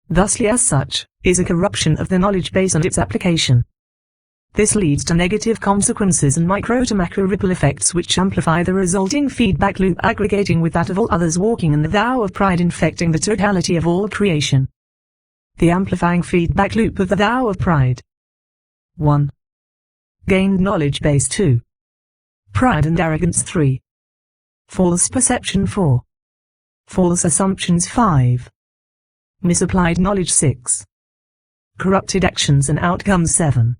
Thusly, as such, is a corruption of the knowledge base and its application. This leads to negative consequences and micro to macro ripple effects which amplify the resulting feedback loop, aggregating with that of all others, walking in the thou of pride, infecting the totality of all creation. The amplifying feedback loop of the thou of pride. 1. Gained knowledge base. 2. Pride and arrogance. 3. False perception. 4. False assumptions. 5. Misapplied knowledge. 6. Corrupted actions and outcomes. 7.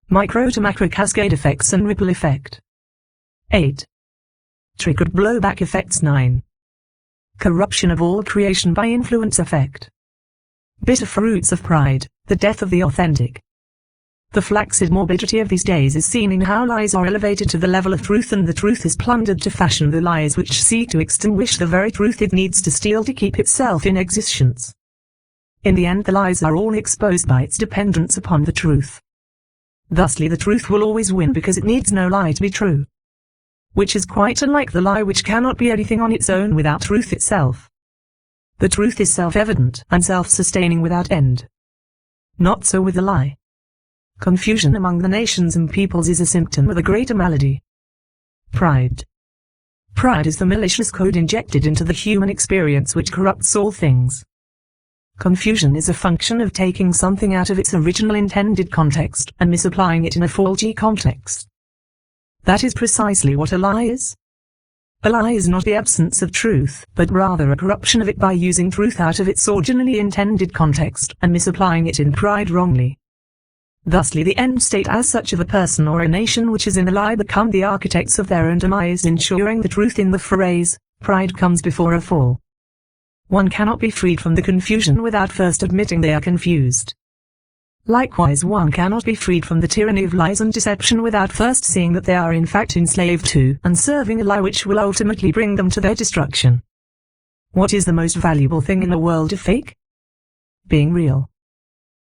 Micro to macro cascade effects and ripple effect. 8. Triggered blowback effects. 9. Corruption of all creation by influence effect. Bitter fruits of pride, the death of the authentic. The flaccid morbidity of these days is seen in how lies are elevated to the level of truth and the truth is plundered to fashion the lies which seek to extinguish the very truth it needs to steal to keep itself in existence. In the end, the lies are all exposed by its dependence upon the truth. Thusly, the truth will always win because it needs no lie to be true. Which is quite unlike the lie, which cannot be anything on its own without truth itself. The truth is self-evident and self-sustaining without end. Not so with the lie. Confusion among the nations and peoples is a symptom of a greater malady. Pride. Pride is the malicious code injected into the human experience which corrupts all things. Confusion is a function of taking something out of its original intended context and misapplying it in a faulty context. That is precisely what a lie is. A lie is not the absence of truth, but rather a corruption of it by using truth out of its originally intended context and misapplying it in pride wrongly. Thusly the end state as such of a person or a nation which is in the lie become the architects of their own demise, ensuring the truth in the phrase, pride comes before a fall. One cannot be freed from the confusion without first admitting they are confused. Likewise, one cannot be freed from the tyranny of lies and deception without first seeing that they are in fact enslaved to and serving a lie which will ultimately bring them to their destruction. What is the most valuable thing in a world of fake? Being real.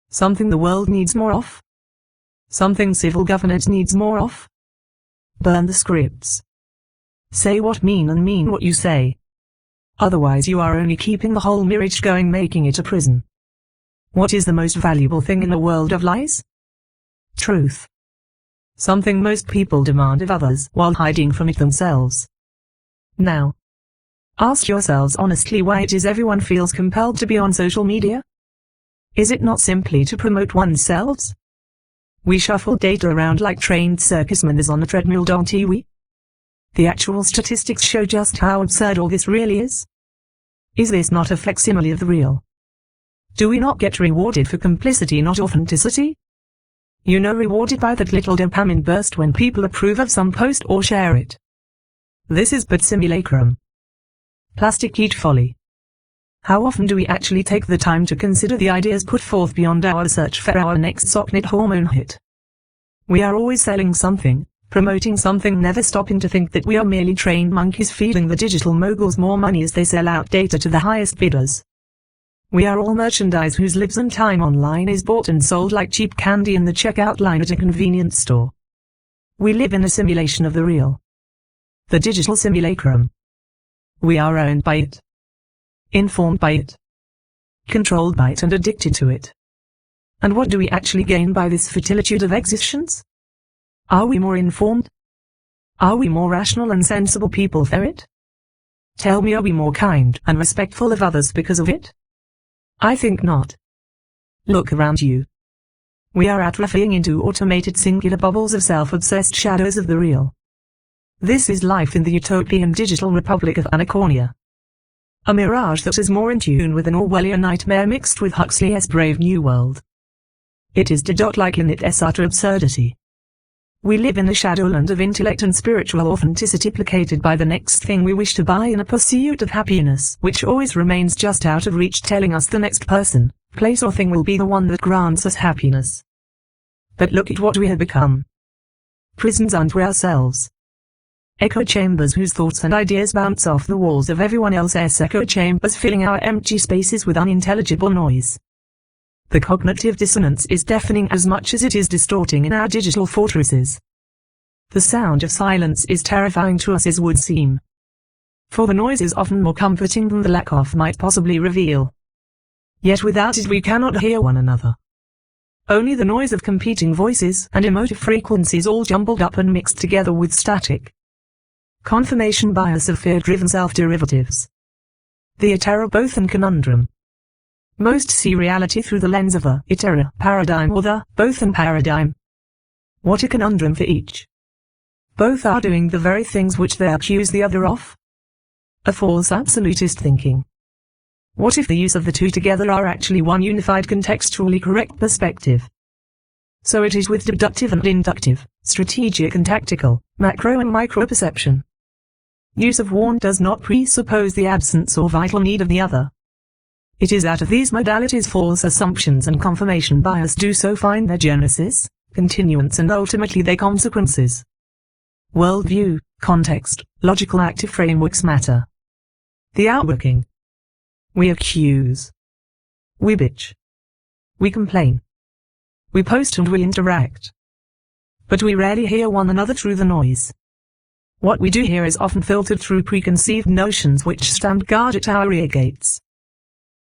Something the world needs more of? Something civil governance needs more of? Burn the scripts. Say what mean and mean what you say. Otherwise you are only keeping the whole marriage going, making it a prison. What is the most valuable thing in a world of lies? Truth. Something most people demand of others while hiding from it themselves. Now, ask yourselves honestly why it is everyone feels compelled to be on social media? Is it not simply to promote oneself? We shuffle data around like trained circusmen on a treadmill, don't we? The actual statistics show just how absurd all this really is. Is this not a facsimile of the real? Do we not get rewarded for complicity, not authenticity? You know, rewarded by that little dopamine burst when people approve of some post or share it. This is but simulacrum. Plastic eat folly. How often do we actually take the time to consider the ideas put forth beyond our search for our next socknet hormone hit? We are always selling something, promoting something, never stopping to think that we are merely trained monkeys feeding the digital moguls more money as they sell out data to the highest bidders. We are all merchandise whose lives and time online is bought and sold like cheap candy in the checkout line at a convenience store. We live in a simulation of the real. The digital simulacrum. We are owned by it. Informed by it. Controlled by it and addicted to it. And what do we actually gain by this fertilitude of existence? Are we more informed? Are we more rational and sensible people for it? Tell me, are we more kind and respectful of others because of it? I think not. Look around you. We are atrophying into automated singular bubbles of self-obsessed shadows of the real. This is life in the utopian digital republic of Anacornia. A mirage that is more in tune with an Orwellian nightmare mixed with Huxley's Brave New World. It is like in its utter absurdity. We live in a shadowland of intellect and spiritual authenticity placated by the next thing we wish to buy in a pursuit of happiness which always remains just out of reach, telling us the next person, place or thing will be the one that grants us happiness. But look at what we have become. Prisons unto ourselves. Echo chambers whose thoughts and ideas bounce off the walls of everyone else's echo chambers, filling our empty spaces with unintelligible noise. The cognitive dissonance is deafening as much as it is distorting in our digital fortresses. The sound of silence is terrifying to us as would seem. For the noise is often more comforting than the lack of might possibly reveal. Yet without it we cannot hear one another. Only the noise of competing voices and emotive frequencies all jumbled up and mixed together with static. Confirmation bias of fear-driven self-derivatives. The heteroboth conundrum. Most see reality through the lens of a hetero paradigm or the both-and paradigm. What a conundrum for each. Both are doing the very things which they accuse the other of. A false absolutist thinking. What if the use of the two together are actually one unified contextually correct perspective? So it is with deductive and inductive, strategic and tactical, macro and micro perception. Use of one does not presuppose the absence or vital need of the other. It is out of these modalities false assumptions and confirmation bias do so find their genesis, continuance and ultimately their consequences. Worldview, context, logical active frameworks matter. The outworking. We accuse. We bitch. We complain. We post and we interact. But we rarely hear one another through the noise. What we do hear is often filtered through preconceived notions which stand guard at our ear gates.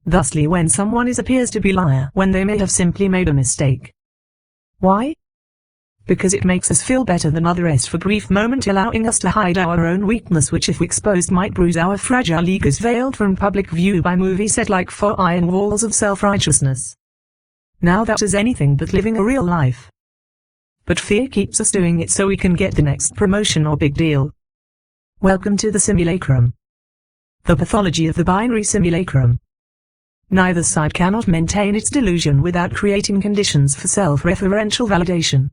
Thusly when someone appears to be a liar when they may have simply made a mistake. Why? Because it makes us feel better than others for a brief moment, allowing us to hide our own weakness which if exposed might bruise our fragile egos veiled from public view by movie set like 4 iron walls of self-righteousness. Now that is anything but living a real life. but fear keeps us doing it so we can get the next promotion or big deal. Welcome to the simulacrum. The pathology of the binary simulacrum. Neither side cannot maintain its delusion without creating conditions for self-referential validation.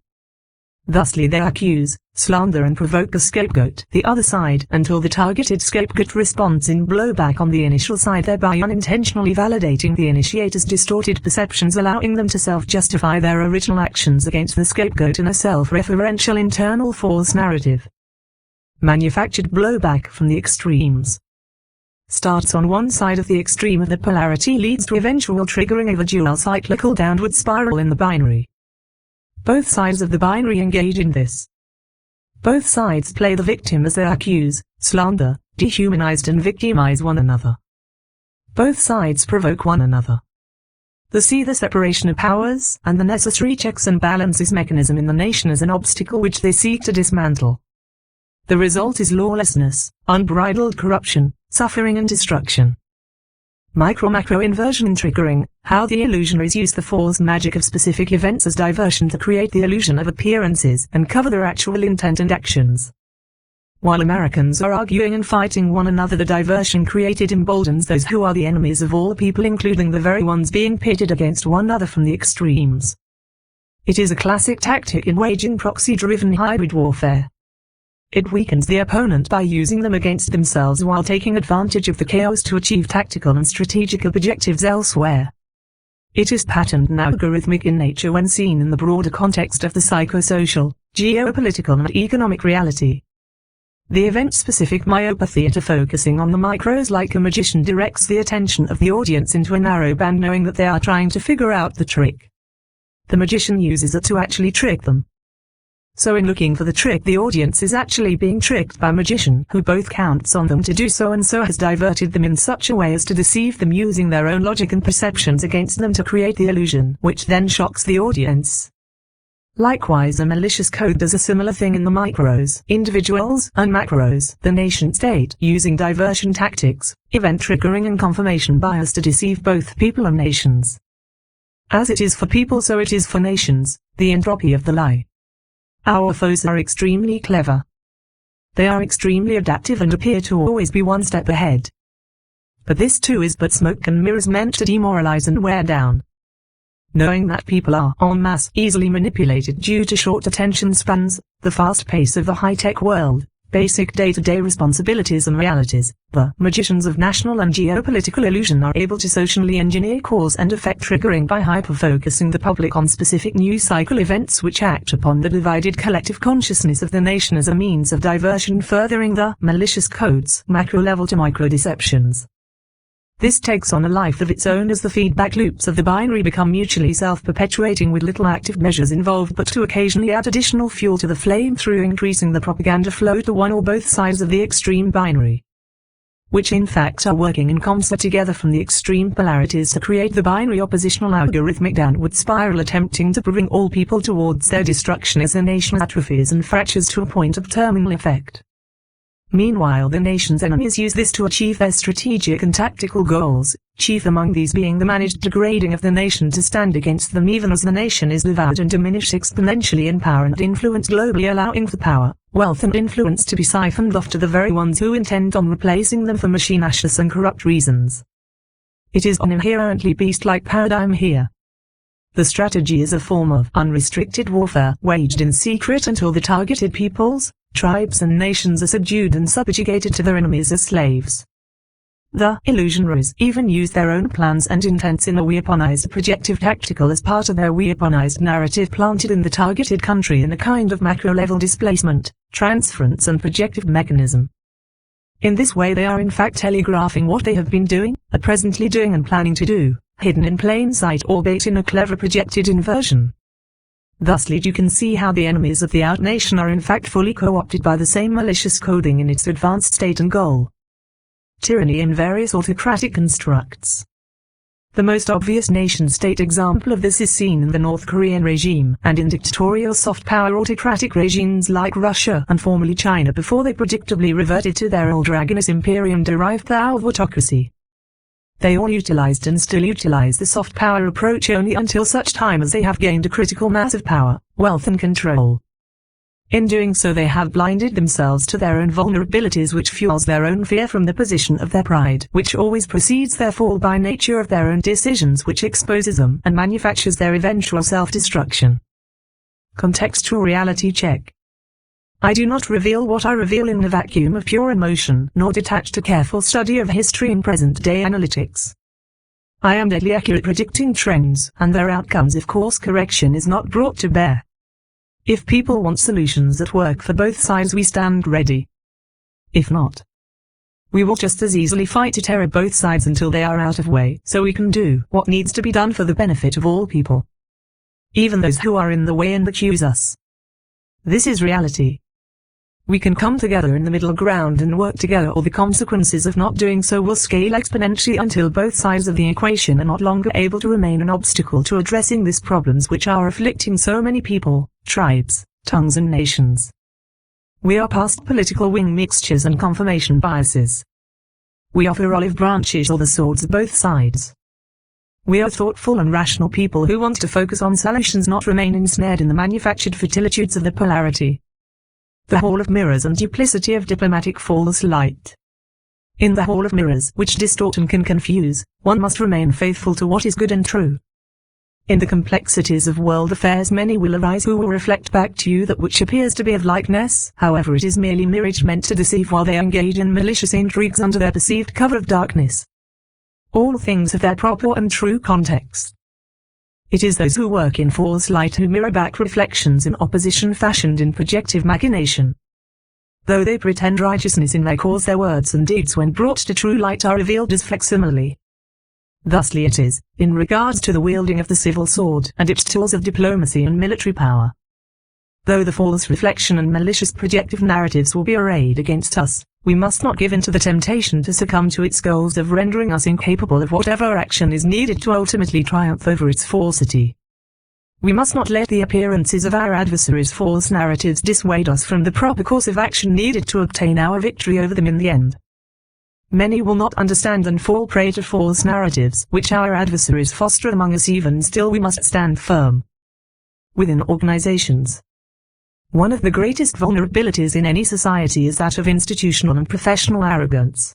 Thusly they accuse, slander and provoke a scapegoat, the other side, until the targeted scapegoat responds in blowback on the initial side, thereby unintentionally validating the initiator's distorted perceptions, allowing them to self-justify their original actions against the scapegoat in a self-referential internal false narrative. Manufactured blowback from the extremes. Starts on one side of the extreme of the polarity, leads to eventual triggering of a dual cyclical downward spiral in the binary. Both sides of the binary engage in this. Both sides play the victim as they accuse, slander, dehumanize and victimize one another. Both sides provoke one another. They see the separation of powers and the necessary checks and balances mechanism in the nation as an obstacle which they seek to dismantle. The result is lawlessness, unbridled corruption, suffering and destruction. Micro-macro inversion and triggering, how the illusionaries use the false magic of specific events as diversion to create the illusion of appearances and cover their actual intent and actions. While Americans are arguing and fighting one another, the diversion created emboldens those who are the enemies of all people, including the very ones being pitted against one another from the extremes. It is a classic tactic in waging proxy-driven hybrid warfare. It weakens the opponent by using them against themselves while taking advantage of the chaos to achieve tactical and strategic objectives elsewhere. It is patterned and algorithmic in nature when seen in the broader context of the psychosocial, geopolitical and economic reality. The event-specific myopotheater focusing on the micros like a magician directs the attention of the audience into a narrow band, knowing that they are trying to figure out the trick. The magician uses it to actually trick them. So in looking for the trick, the audience is actually being tricked by a magician who both counts on them to do so and so has diverted them in such a way as to deceive them using their own logic and perceptions against them to create the illusion, which then shocks the audience. Likewise, a malicious code does a similar thing in the micros, individuals, and macros, the nation-state, using diversion tactics, event triggering and confirmation bias to deceive both people and nations. As it is for people, so it is for nations, the entropy of the lie. Our foes are extremely clever. They are extremely adaptive and appear to always be one step ahead. But this too is but smoke and mirrors meant to demoralize and wear down. Knowing that people are en masse easily manipulated due to short attention spans, the fast pace of the high-tech world, basic day-to-day responsibilities and realities, the magicians of national and geopolitical illusion are able to socially engineer cause and effect triggering by hyper-focusing the public on specific news cycle events which act upon the divided collective consciousness of the nation as a means of diversion, furthering the malicious codes macro-level to micro-deceptions. This takes on a life of its own as the feedback loops of the binary become mutually self-perpetuating with little active measures involved but to occasionally add additional fuel to the flame through increasing the propaganda flow to one or both sides of the extreme binary, which in fact are working in concert together from the extreme polarities to create the binary oppositional algorithmic downward spiral, attempting to bring all people towards their destruction as the nation atrophies and fractures to a point of terminal effect. Meanwhile, the nation's enemies use this to achieve their strategic and tactical goals, chief among these being the managed degrading of the nation to stand against them even as the nation is devoured and diminished exponentially in power and influence globally, allowing for power, wealth and influence to be siphoned off to the very ones who intend on replacing them for machinacious and corrupt reasons. It is an inherently beast-like paradigm here. The strategy is a form of unrestricted warfare waged in secret until the targeted peoples, tribes and nations are subdued and subjugated to their enemies as slaves. The illusionaries even use their own plans and intents in a weaponized projective tactical as part of their weaponized narrative planted in the targeted country in a kind of macro-level displacement, transference and projective mechanism. In this way they are in fact telegraphing what they have been doing, are presently doing and planning to do, hidden in plain sight or bait in a clever projected inversion. Thusly you can see how the enemies of the out nation are in fact fully co-opted by the same malicious coding in its advanced state and goal. Tyranny in various autocratic constructs. The most obvious nation-state example of this is seen in the North Korean regime and in dictatorial soft-power autocratic regimes like Russia and formerly China before they predictably reverted to their old Dragonist imperium-derived Thao autocracy. They all utilized and still utilize the soft power approach only until such time as they have gained a critical mass of power, wealth and control. In doing so they have blinded themselves to their own vulnerabilities, which fuels their own fear from the position of their pride, which always precedes their fall by nature of their own decisions, which exposes them and manufactures their eventual self-destruction. Contextual reality check. I do not reveal what I reveal in the vacuum of pure emotion, nor detached to careful study of history and present-day analytics. I am deadly accurate predicting trends and their outcomes if course correction is not brought to bear. If people want solutions that work for both sides, we stand ready. If not, we will just as easily fight to tear at both sides until they are out of way, so we can do what needs to be done for the benefit of all people, even those who are in the way and accuse us. This is reality. We can come together in the middle ground and work together, or the consequences of not doing so will scale exponentially until both sides of the equation are not longer able to remain an obstacle to addressing these problems which are afflicting so many people, tribes, tongues and nations. We are past political wing mixtures and confirmation biases. We offer olive branches or the swords of both sides. We are thoughtful and rational people who want to focus on solutions, not remain ensnared in the manufactured fertilitudes of the polarity, the hall of mirrors and duplicity of diplomatic false light. In the hall of mirrors, which distort and can confuse, one must remain faithful to what is good and true. In the complexities of world affairs, many will arise who will reflect back to you that which appears to be of likeness, however it is merely mirage meant to deceive while they engage in malicious intrigues under their perceived cover of darkness. All things have their proper and true context. It is those who work in false light who mirror back reflections in opposition fashioned in projective machination. Though they pretend righteousness in their cause, their words and deeds when brought to true light are revealed as facsimile. Thusly it is, in regards to the wielding of the civil sword and its tools of diplomacy and military power. Though the false reflection and malicious projective narratives will be arrayed against us, we must not give in to the temptation to succumb to its goals of rendering us incapable of whatever action is needed to ultimately triumph over its falsity. We must not let the appearances of our adversaries' false narratives dissuade us from the proper course of action needed to obtain our victory over them in the end. Many will not understand and fall prey to false narratives which our adversaries foster among us. Even still, we must stand firm. Within organizations, one of the greatest vulnerabilities in any society is that of institutional and professional arrogance.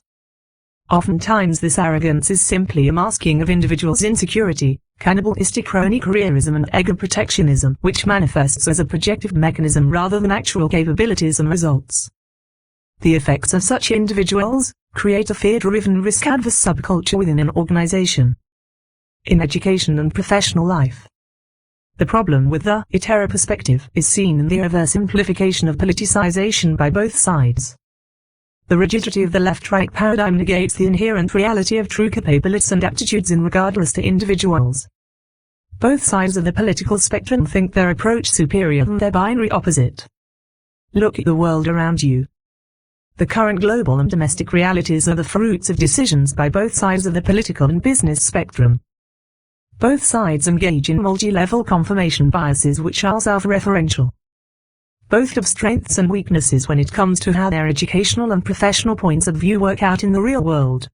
Oftentimes this arrogance is simply a masking of individuals' insecurity, cannibalistic crony careerism and ego protectionism, which manifests as a projective mechanism rather than actual capabilities and results. The effects of such individuals create a fear-driven, risk-averse subculture within an organization. In education and professional life, the problem with the hetero perspective is seen in the oversimplification of politicization by both sides. The rigidity of the left-right paradigm negates the inherent reality of true capabilities and aptitudes in regardless to individuals. Both sides of the political spectrum think their approach superior than their binary opposite. Look at the world around you. The current global and domestic realities are the fruits of decisions by both sides of the political and business spectrum. Both sides engage in multi-level confirmation biases which are self-referential. Both have strengths and weaknesses when it comes to how their educational and professional points of view work out in the real world.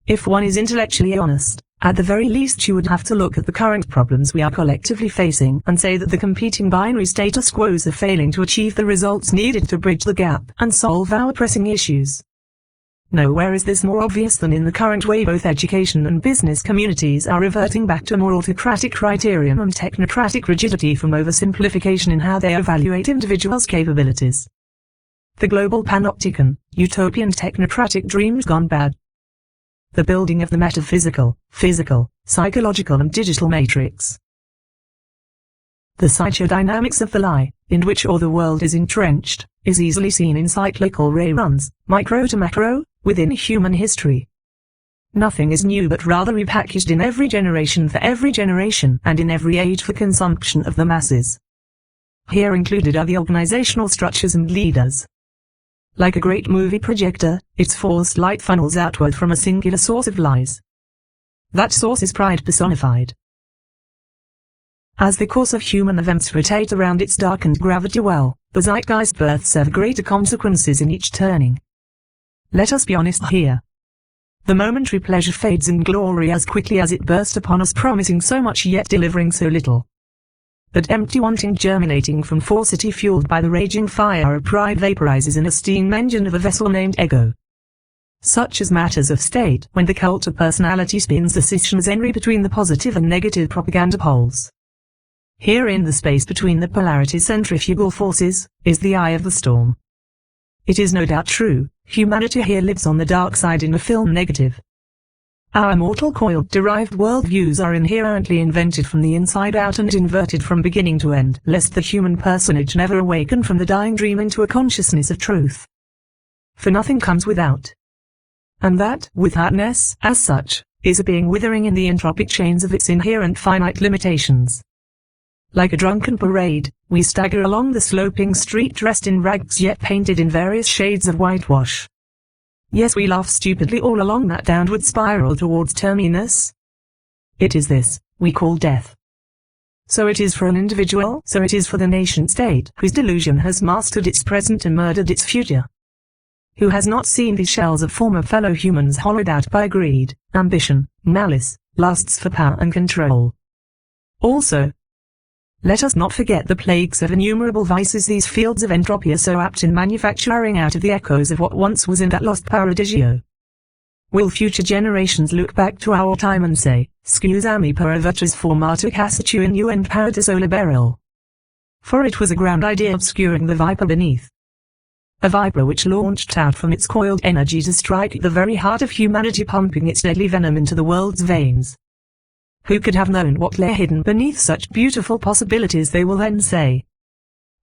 If one is intellectually honest, at the very least you would have to look at the current problems we are collectively facing and say that the competing binary status quos are failing to achieve the results needed to bridge the gap and solve our pressing issues. Nowhere is this more obvious than in the current way both education and business communities are reverting back to more autocratic criterion and technocratic rigidity from oversimplification in how they evaluate individuals' capabilities. The global panopticon, utopian technocratic dreams gone bad. The building of the metaphysical, physical, psychological and digital matrix. The psychodynamics of the lie, in which all the world is entrenched, is easily seen in cyclical reruns, micro to macro, within human history. Nothing is new but rather repackaged in every generation for every generation and in every age for consumption of the masses. Here included are the organizational structures and leaders. Like a great movie projector, its forced light funnels outward from a singular source of lies. That source is pride personified. As the course of human events rotate around its darkened gravity well, the zeitgeist births have greater consequences in each turning. Let us be honest here. The momentary pleasure fades in glory as quickly as it burst upon us, promising so much yet delivering so little. That empty wanting germinating from falsity, fueled by the raging fire of pride, vaporizes in a steam engine of a vessel named ego. Such as matters of state, when the cult of personality spins the scissionary between the positive and negative propaganda poles. Here in the space between the polarities, centrifugal forces, is the eye of the storm. It is no doubt true, humanity here lives on the dark side in a film negative. Our mortal coil-derived worldviews are inherently invented from the inside out and inverted from beginning to end, lest the human personage never awaken from the dying dream into a consciousness of truth. For nothing comes without. And that, withoutness, as such, is a being withering in the entropic chains of its inherent finite limitations. Like a drunken parade, we stagger along the sloping street dressed in rags yet painted in various shades of whitewash. Yes, we laugh stupidly all along that downward spiral towards terminus. It is this we call death. So it is for an individual, so it is for the nation-state, whose delusion has mastered its present and murdered its future. Who has not seen these shells of former fellow humans hollowed out by greed, ambition, malice, lusts for power and control. Also, let us not forget the plagues of innumerable vices these fields of entropy are so apt in manufacturing out of the echoes of what once was in that lost paradiso. Will future generations look back to our time and say, "Scusami per vetras formato cassitu in paradiso liberal"? For it was a grand idea obscuring the viper beneath. A viper which launched out from its coiled energy to strike the very heart of humanity, pumping its deadly venom into the world's veins. Who could have known what lay hidden beneath such beautiful possibilities, they will then say.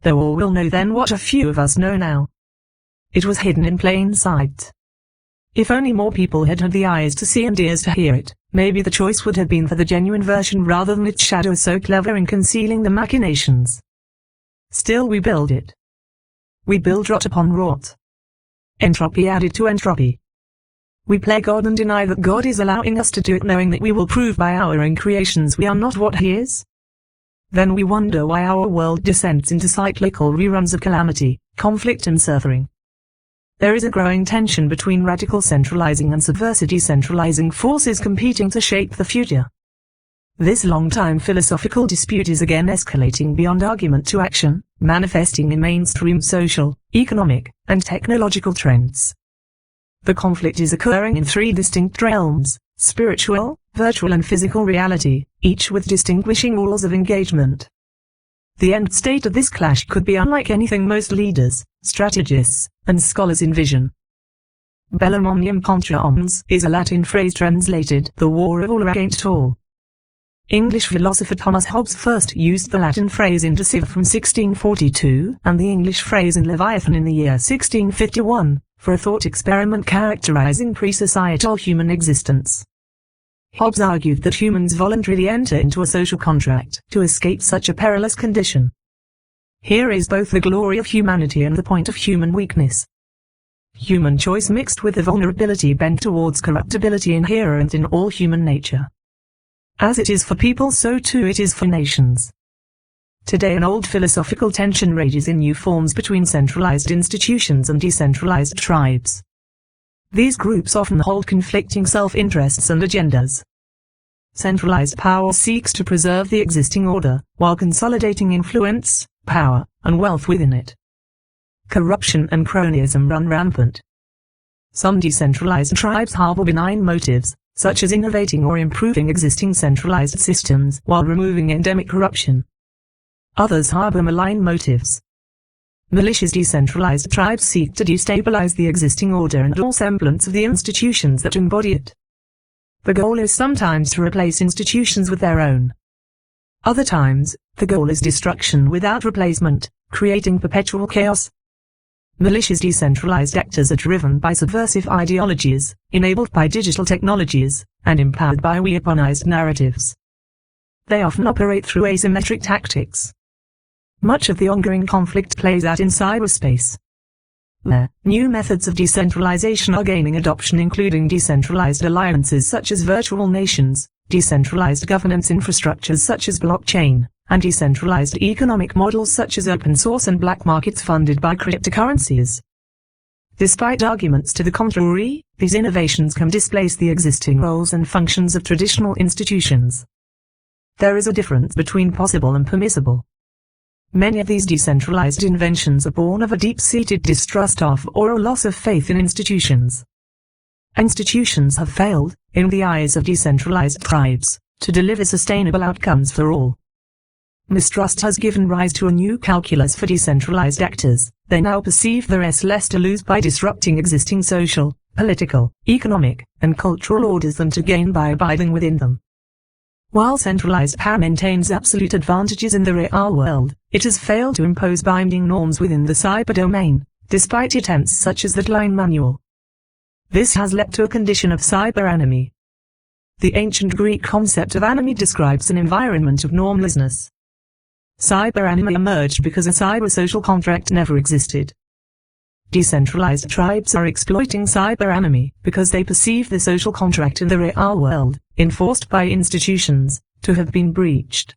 Though all will know then what a few of us know now. It was hidden in plain sight. If only more people had had the eyes to see and ears to hear it, maybe the choice would have been for the genuine version rather than its shadow so clever in concealing the machinations. Still we build it. We build rot upon rot. Entropy added to entropy. We play God and deny that God is allowing us to do it, knowing that we will prove by our own creations we are not what He is. Then we wonder why our world descends into cyclical reruns of calamity, conflict and suffering. There is a growing tension between radical centralizing and subversive decentralizing forces competing to shape the future. This long-time philosophical dispute is again escalating beyond argument to action, manifesting in mainstream social, economic, and technological trends. The conflict is occurring in three distinct realms: spiritual, virtual and physical reality, each with distinguishing rules of engagement. The end state of this clash could be unlike anything most leaders, strategists, and scholars envision. Bellum omnium contra omnes is a Latin phrase translated "the war of all against all." English philosopher Thomas Hobbes first used the Latin phrase in De Cive from 1642, and the English phrase in Leviathan in the year 1651, for a thought experiment characterizing pre-societal human existence. Hobbes argued that humans voluntarily enter into a social contract to escape such a perilous condition. Here is both the glory of humanity and the point of human weakness. Human choice mixed with the vulnerability bent towards corruptibility inherent in all human nature. As it is for people, so too it is for nations. Today an old philosophical tension rages in new forms between centralized institutions and decentralized tribes. These groups often hold conflicting self-interests and agendas. Centralized power seeks to preserve the existing order, while consolidating influence, power, and wealth within it. Corruption and cronyism run rampant. Some decentralized tribes harbor benign motives, such as innovating or improving existing centralized systems while removing endemic corruption. Others harbor malign motives. Malicious decentralized tribes seek to destabilize the existing order and all semblance of the institutions that embody it. The goal is sometimes to replace institutions with their own. Other times, the goal is destruction without replacement, creating perpetual chaos. Malicious decentralized actors are driven by subversive ideologies, enabled by digital technologies, and empowered by weaponized narratives. They often operate through asymmetric tactics. Much of the ongoing conflict plays out in cyberspace. There, new methods of decentralization are gaining adoption, including decentralized alliances such as virtual nations, decentralized governance infrastructures such as blockchain, and decentralized economic models such as open source and black markets funded by cryptocurrencies. Despite arguments to the contrary, these innovations can displace the existing roles and functions of traditional institutions. There is a difference between possible and permissible. Many of these decentralized inventions are born of a deep-seated distrust of or a loss of faith in institutions. Institutions have failed, in the eyes of decentralized tribes, to deliver sustainable outcomes for all. Mistrust has given rise to a new calculus for decentralized actors. They now perceive there is less to lose by disrupting existing social, political, economic, and cultural orders than to gain by abiding within them. While centralized power maintains absolute advantages in the real world, it has failed to impose binding norms within the cyber domain, despite attempts such as the Klein Manual. This has led to a condition of cyber anomie. The ancient Greek concept of anomie describes an environment of normlessness. Cyber anomie emerged because a cyber-social contract never existed. Decentralized tribes are exploiting cyber anomie because they perceive the social contract in the real world, enforced by institutions, to have been breached.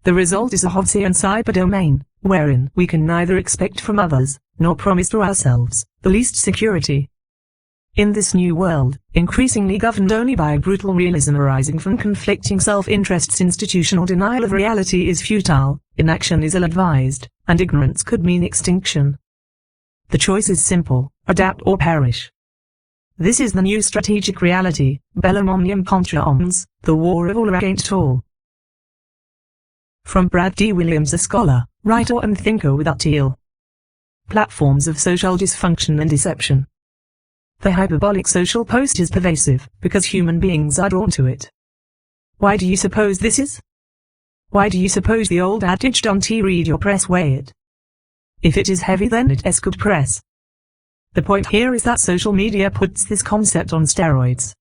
The result is a Hobbesian cyber domain, wherein we can neither expect from others, nor promise to ourselves, the least security. In this new world, increasingly governed only by a brutal realism arising from conflicting self-interests, institutional denial of reality is futile, inaction is ill-advised, and ignorance could mean extinction. The choice is simple: adapt or perish. This is the new strategic reality, bellum omnium contra omnes, the war of all against all. From Brad D. Williams, a scholar, writer and thinker with Teal. Platforms of social dysfunction and deception. The hyperbolic social post is pervasive, because human beings are drawn to it. Why do you suppose this is? Why do you suppose the old adage "don't read your press, weigh it"? If it is heavy, then it is good press. The point here is that social media puts this concept on steroids.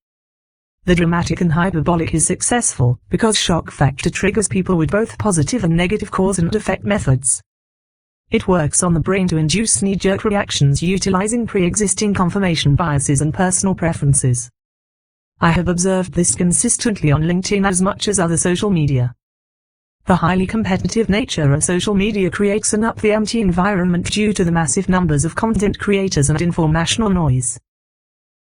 The dramatic and hyperbolic is successful, because shock factor triggers people with both positive and negative cause and effect methods. It works on the brain to induce knee-jerk reactions utilizing pre-existing confirmation biases and personal preferences. I have observed this consistently on LinkedIn as much as other social media. The highly competitive nature of social media creates an up-the-ante environment due to the massive numbers of content creators and informational noise.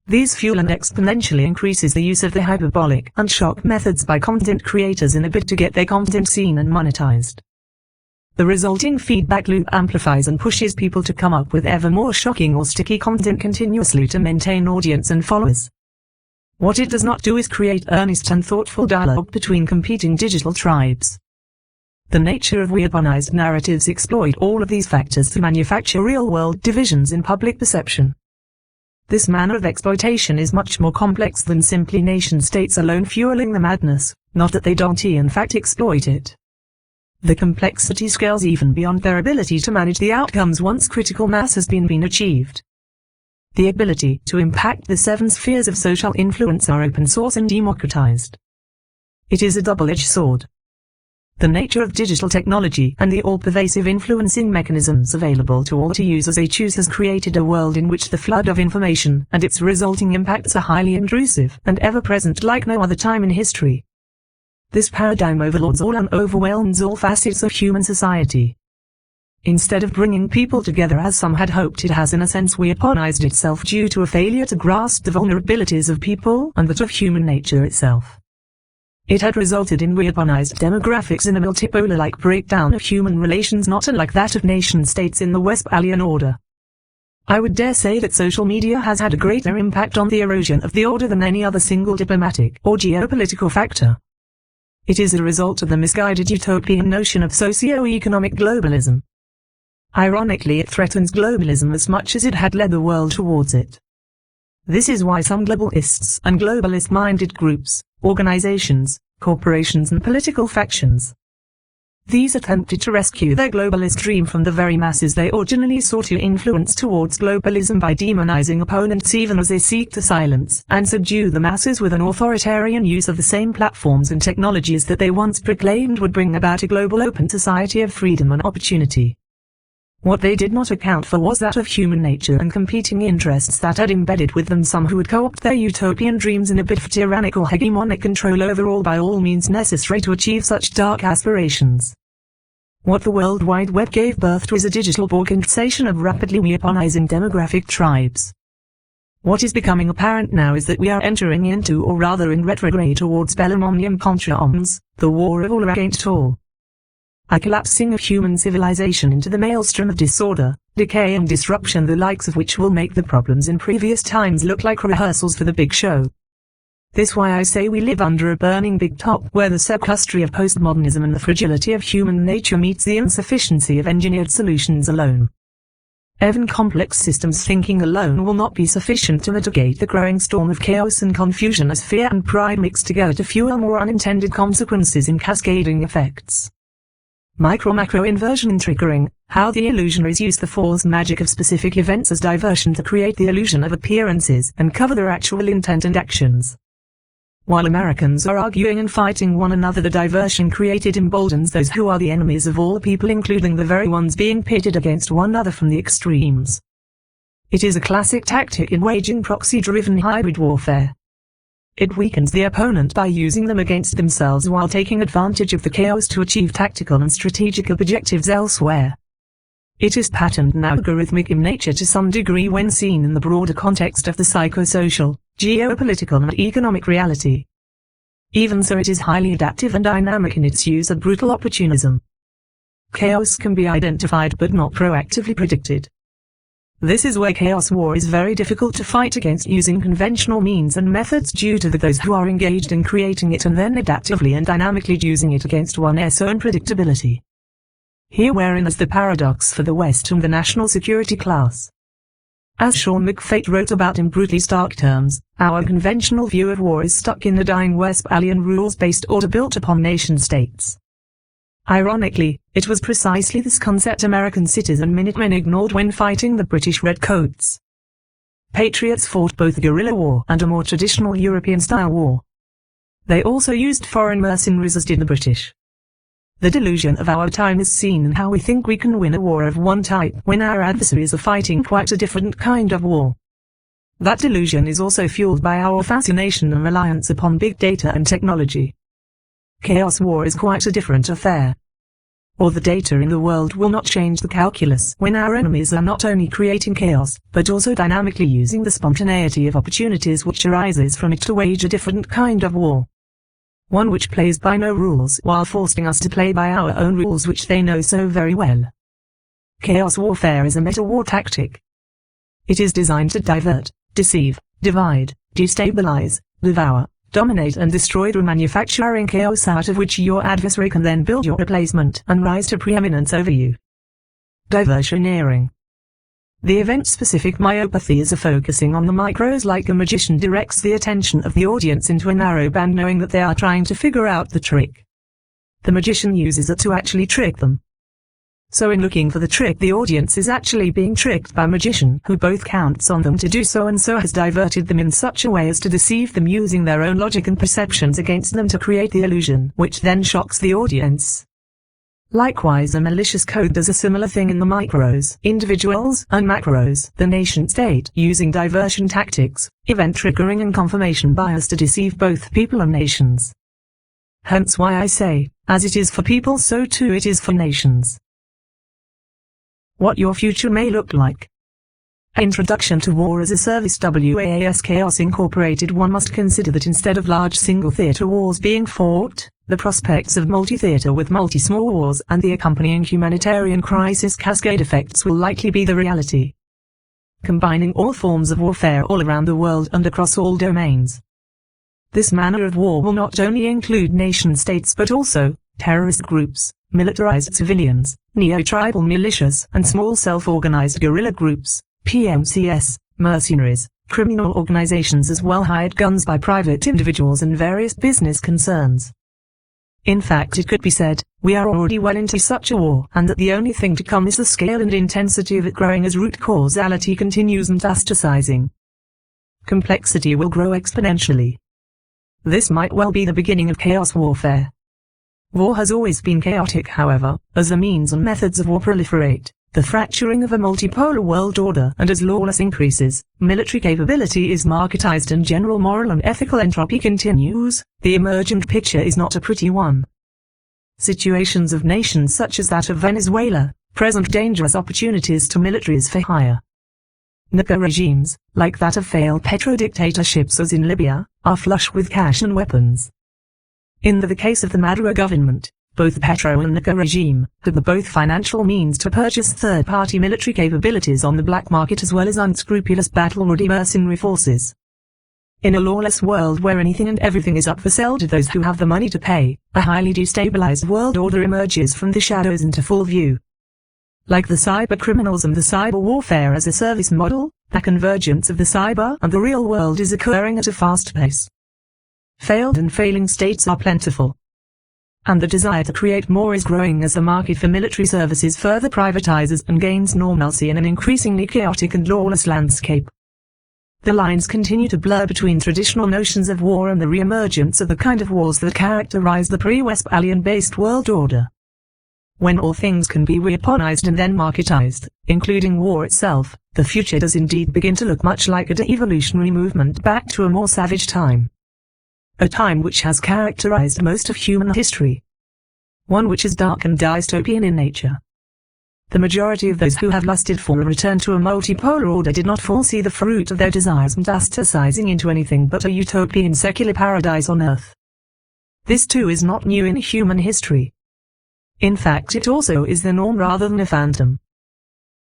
These fuel and exponentially increases the use of the hyperbolic and shock methods by content creators in a bid to get their content seen and monetized. The resulting feedback loop amplifies and pushes people to come up with ever more shocking or sticky content continuously to maintain audience and followers. What it does not do is create earnest and thoughtful dialogue between competing digital tribes. The nature of weaponized narratives exploit all of these factors to manufacture real-world divisions in public perception. This manner of exploitation is much more complex than simply nation-states alone fueling the madness, not that they don't in fact exploit it. The complexity scales even beyond their ability to manage the outcomes once critical mass has been achieved. The ability to impact the 7 spheres of social influence are open source and democratized. It is a double-edged sword. The nature of digital technology and the all-pervasive influencing mechanisms available to all to use as they choose has created a world in which the flood of information and its resulting impacts are highly intrusive and ever-present like no other time in history. This paradigm overlords all and overwhelms all facets of human society. Instead of bringing people together as some had hoped, it has in a sense weaponized itself due to a failure to grasp the vulnerabilities of people and that of human nature itself. It had resulted in weaponized demographics in a multipolar-like breakdown of human relations not unlike that of nation-states in the Westphalian order. I would dare say that social media has had a greater impact on the erosion of the order than any other single diplomatic or geopolitical factor. It is a result of the misguided utopian notion of socio-economic globalism. Ironically, it threatens globalism as much as it had led the world towards it. This is why some globalists and globalist-minded groups, organizations, corporations and political factions. These attempted to rescue their globalist dream from the very masses they originally sought to influence towards globalism by demonizing opponents even as they seek to silence and subdue the masses with an authoritarian use of the same platforms and technologies that they once proclaimed would bring about a global open society of freedom and opportunity. What they did not account for was that of human nature and competing interests that had embedded with them some who would co-opt their utopian dreams in a bid for tyrannical hegemonic control over all by all means necessary to achieve such dark aspirations. What the World Wide Web gave birth to is a digital balkanization of rapidly weaponizing demographic tribes. What is becoming apparent now is that we are entering into, or rather in retrograde towards, bellum omnium contra omnes, the war of all against all. A collapsing of human civilization into the maelstrom of disorder, decay and disruption, the likes of which will make the problems in previous times look like rehearsals for the big show. This why I say we live under a burning big top, where the sequestry of postmodernism and the fragility of human nature meets the insufficiency of engineered solutions alone. Even complex systems thinking alone will not be sufficient to mitigate the growing storm of chaos and confusion, as fear and pride mix together to fuel more unintended consequences in cascading effects. Micro-macro inversion and triggering, how the illusionaries use the false magic of specific events as diversion to create the illusion of appearances and cover their actual intent and actions. While Americans are arguing and fighting one another, the diversion created emboldens those who are the enemies of all people, including the very ones being pitted against one another from the extremes. It is a classic tactic in waging proxy-driven hybrid warfare. It weakens the opponent by using them against themselves while taking advantage of the chaos to achieve tactical and strategic objectives elsewhere. It is patterned and algorithmic in nature to some degree when seen in the broader context of the psychosocial, geopolitical and economic reality. Even so, it is highly adaptive and dynamic in its use of brutal opportunism. Chaos can be identified but not proactively predicted. This is where chaos war is very difficult to fight against using conventional means and methods due to those who are engaged in creating it and then adaptively and dynamically using it against one's own predictability. Here wherein is the paradox for the West and the national security class. As Sean McFate wrote about in brutally stark terms, our conventional view of war is stuck in the dying Westphalian rules-based order built upon nation-states. Ironically, it was precisely this concept American citizen Minutemen ignored when fighting the British Redcoats. Patriots fought both guerrilla war and a more traditional European-style war. They also used foreign mercenaries as did the British. The delusion of our time is seen in how we think we can win a war of one type when our adversaries are fighting quite a different kind of war. That delusion is also fueled by our fascination and reliance upon big data and technology. Chaos war is quite a different affair. All the data in the world will not change the calculus when our enemies are not only creating chaos, but also dynamically using the spontaneity of opportunities which arises from it to wage a different kind of war. One which plays by no rules while forcing us to play by our own rules which they know so very well. Chaos warfare is a meta-war tactic. It is designed to divert, deceive, divide, destabilize, devour, dominate and destroy through manufacturing chaos out of which your adversary can then build your replacement and rise to preeminence over you. Diversioneering. The event-specific myopathy is a focusing on the micros, like a magician directs the attention of the audience into a narrow band knowing that they are trying to figure out the trick. The magician uses it to actually trick them. So in looking for the trick, the audience is actually being tricked by a magician who both counts on them to do so and so has diverted them in such a way as to deceive them using their own logic and perceptions against them to create the illusion, which then shocks the audience. Likewise, a malicious code does a similar thing in the micros, individuals, and macros, the nation-state, using diversion tactics, event triggering and confirmation bias to deceive both people and nations. Hence why I say, as it is for people so too it is for nations. What your future may look like. Introduction to War as a Service. WAAS Chaos Incorporated. One must consider that instead of large single-theater wars being fought, the prospects of multi-theater with multi-small wars and the accompanying humanitarian crisis cascade effects will likely be the reality. Combining all forms of warfare all around the world and across all domains. This manner of war will not only include nation-states but also terrorist groups, militarized civilians, neo-tribal militias, and small self-organized guerrilla groups, PMCs, mercenaries, criminal organizations, as well hired guns by private individuals and various business concerns. In fact, it could be said, we are already well into such a war, and that the only thing to come is the scale and intensity of it growing as root causality continues metastasizing. Complexity will grow exponentially. This might well be the beginning of chaos warfare. War has always been chaotic, however, as the means and methods of war proliferate, the fracturing of a multipolar world order, and as lawlessness increases, military capability is marketized and general moral and ethical entropy continues, the emergent picture is not a pretty one. Situations of nations such as that of Venezuela present dangerous opportunities to militaries for hire. Narco regimes, like that of failed petro-dictatorships as in Libya, are flush with cash and weapons. In the case of the Maduro government, both the petro and narco regime have both financial means to purchase third-party military capabilities on the black market as well as unscrupulous battle-ready mercenary forces. In a lawless world where anything and everything is up for sale to those who have the money to pay, a highly destabilized world order emerges from the shadows into full view. Like the cyber criminals and the cyber warfare as a service model, a convergence of the cyber and the real world is occurring at a fast pace. Failed and failing states are plentiful. And the desire to create more is growing as the market for military services further privatizes and gains normalcy in an increasingly chaotic and lawless landscape. The lines continue to blur between traditional notions of war and the re-emergence of the kind of wars that characterize the pre-Westphalian-based world order. When all things can be weaponized and then marketized, including war itself, the future does indeed begin to look much like a de-evolutionary movement back to a more savage time. A time which has characterized most of human history. One which is dark and dystopian in nature. The majority of those who have lusted for a return to a multipolar order did not foresee the fruit of their desires metastasizing into anything but a utopian secular paradise on earth. This too is not new in human history. In fact, it also is the norm rather than a phantom.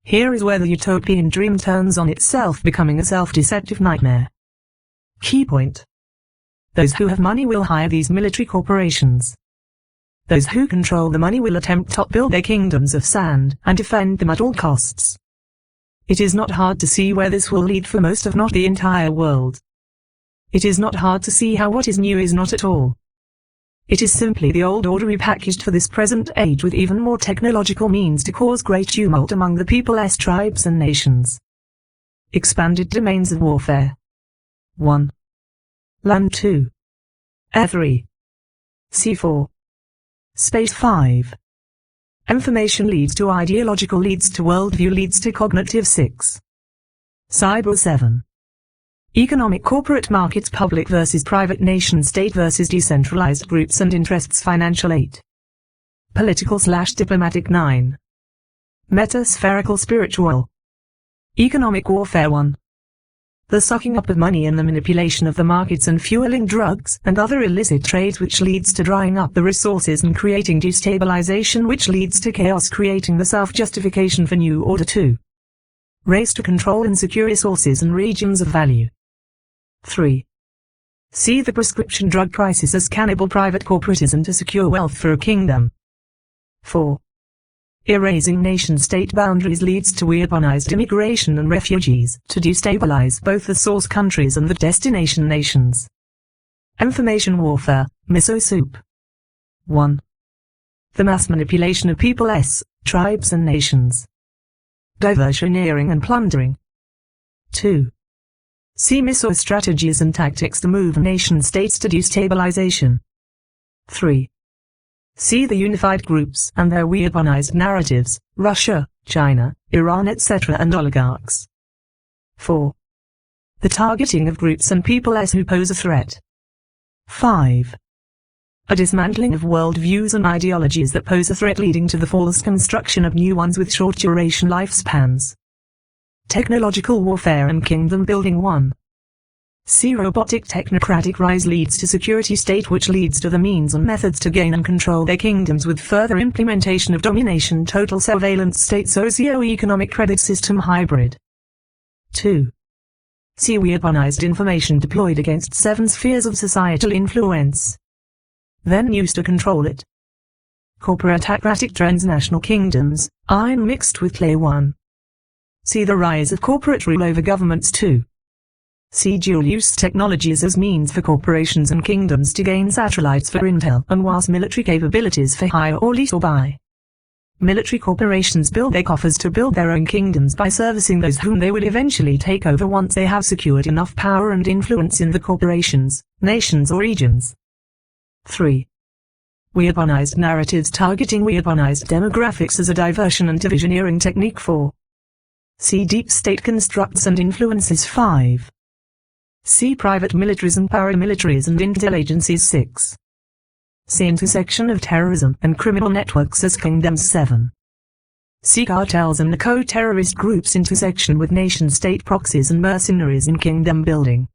Here is where the utopian dream turns on itself, becoming a self-deceptive nightmare. Key point. Those who have money will hire these military corporations. Those who control the money will attempt to build their kingdoms of sand and defend them at all costs. It is not hard to see where this will lead for most if not the entire world. It is not hard to see how what is new is not at all. It is simply the old order repackaged for this present age with even more technological means to cause great tumult among the people's tribes and nations. Expanded domains of warfare. 1. Land 2. Air 3. Sea 4. Space 5. Information leads to ideological leads to worldview leads to cognitive 6. Cyber 7. Economic corporate markets public versus private nation state versus decentralized groups and interests financial 8. Political/diplomatic 9. Metaspherical spiritual. Economic warfare 1. The sucking up of money and the manipulation of the markets and fueling drugs and other illicit trades which leads to drying up the resources and creating destabilization which leads to chaos creating the self-justification for new order 2. Race to control and secure resources and regions of value. 3. See the prescription drug crisis as cannibal private corporatism to secure wealth for a kingdom. 4. Erasing nation-state boundaries leads to weaponized immigration and refugees to destabilize both the source countries and the destination nations. Information warfare, miso soup. 1. The mass manipulation of peoples, tribes and nations. Diversioneering and plundering. 2. See miso strategies and tactics to move nation-states to destabilization. 3. See the unified groups and their weaponized narratives, Russia, China, Iran etc. and oligarchs. 4. The targeting of groups and peoples who pose a threat. 5. A dismantling of worldviews and ideologies that pose a threat leading to the false construction of new ones with short duration lifespans. Technological warfare and kingdom building 1. See robotic technocratic rise leads to security state which leads to the means and methods to gain and control their kingdoms with further implementation of domination total surveillance state socio-economic credit system hybrid. 2. See weaponized information deployed against 7 spheres of societal influence. Then used to control it. Corporatocratic transnational kingdoms, iron mixed with clay 1. See the rise of corporate rule over governments 2. See dual-use technologies as means for corporations and kingdoms to gain satellites for intel and vast military capabilities for hire or lease or buy. Military corporations build their coffers to build their own kingdoms by servicing those whom they will eventually take over once they have secured enough power and influence in the corporations, nations or regions. 3. Weaponized narratives targeting weaponized demographics as a diversion and divisioneering technique 4. See deep state constructs and influences 5. See private militaries and paramilitaries and intel agencies 6. See intersection of terrorism and criminal networks as Kingdoms 7. See cartels and narco-terrorist groups intersection with nation-state proxies and mercenaries in kingdom building.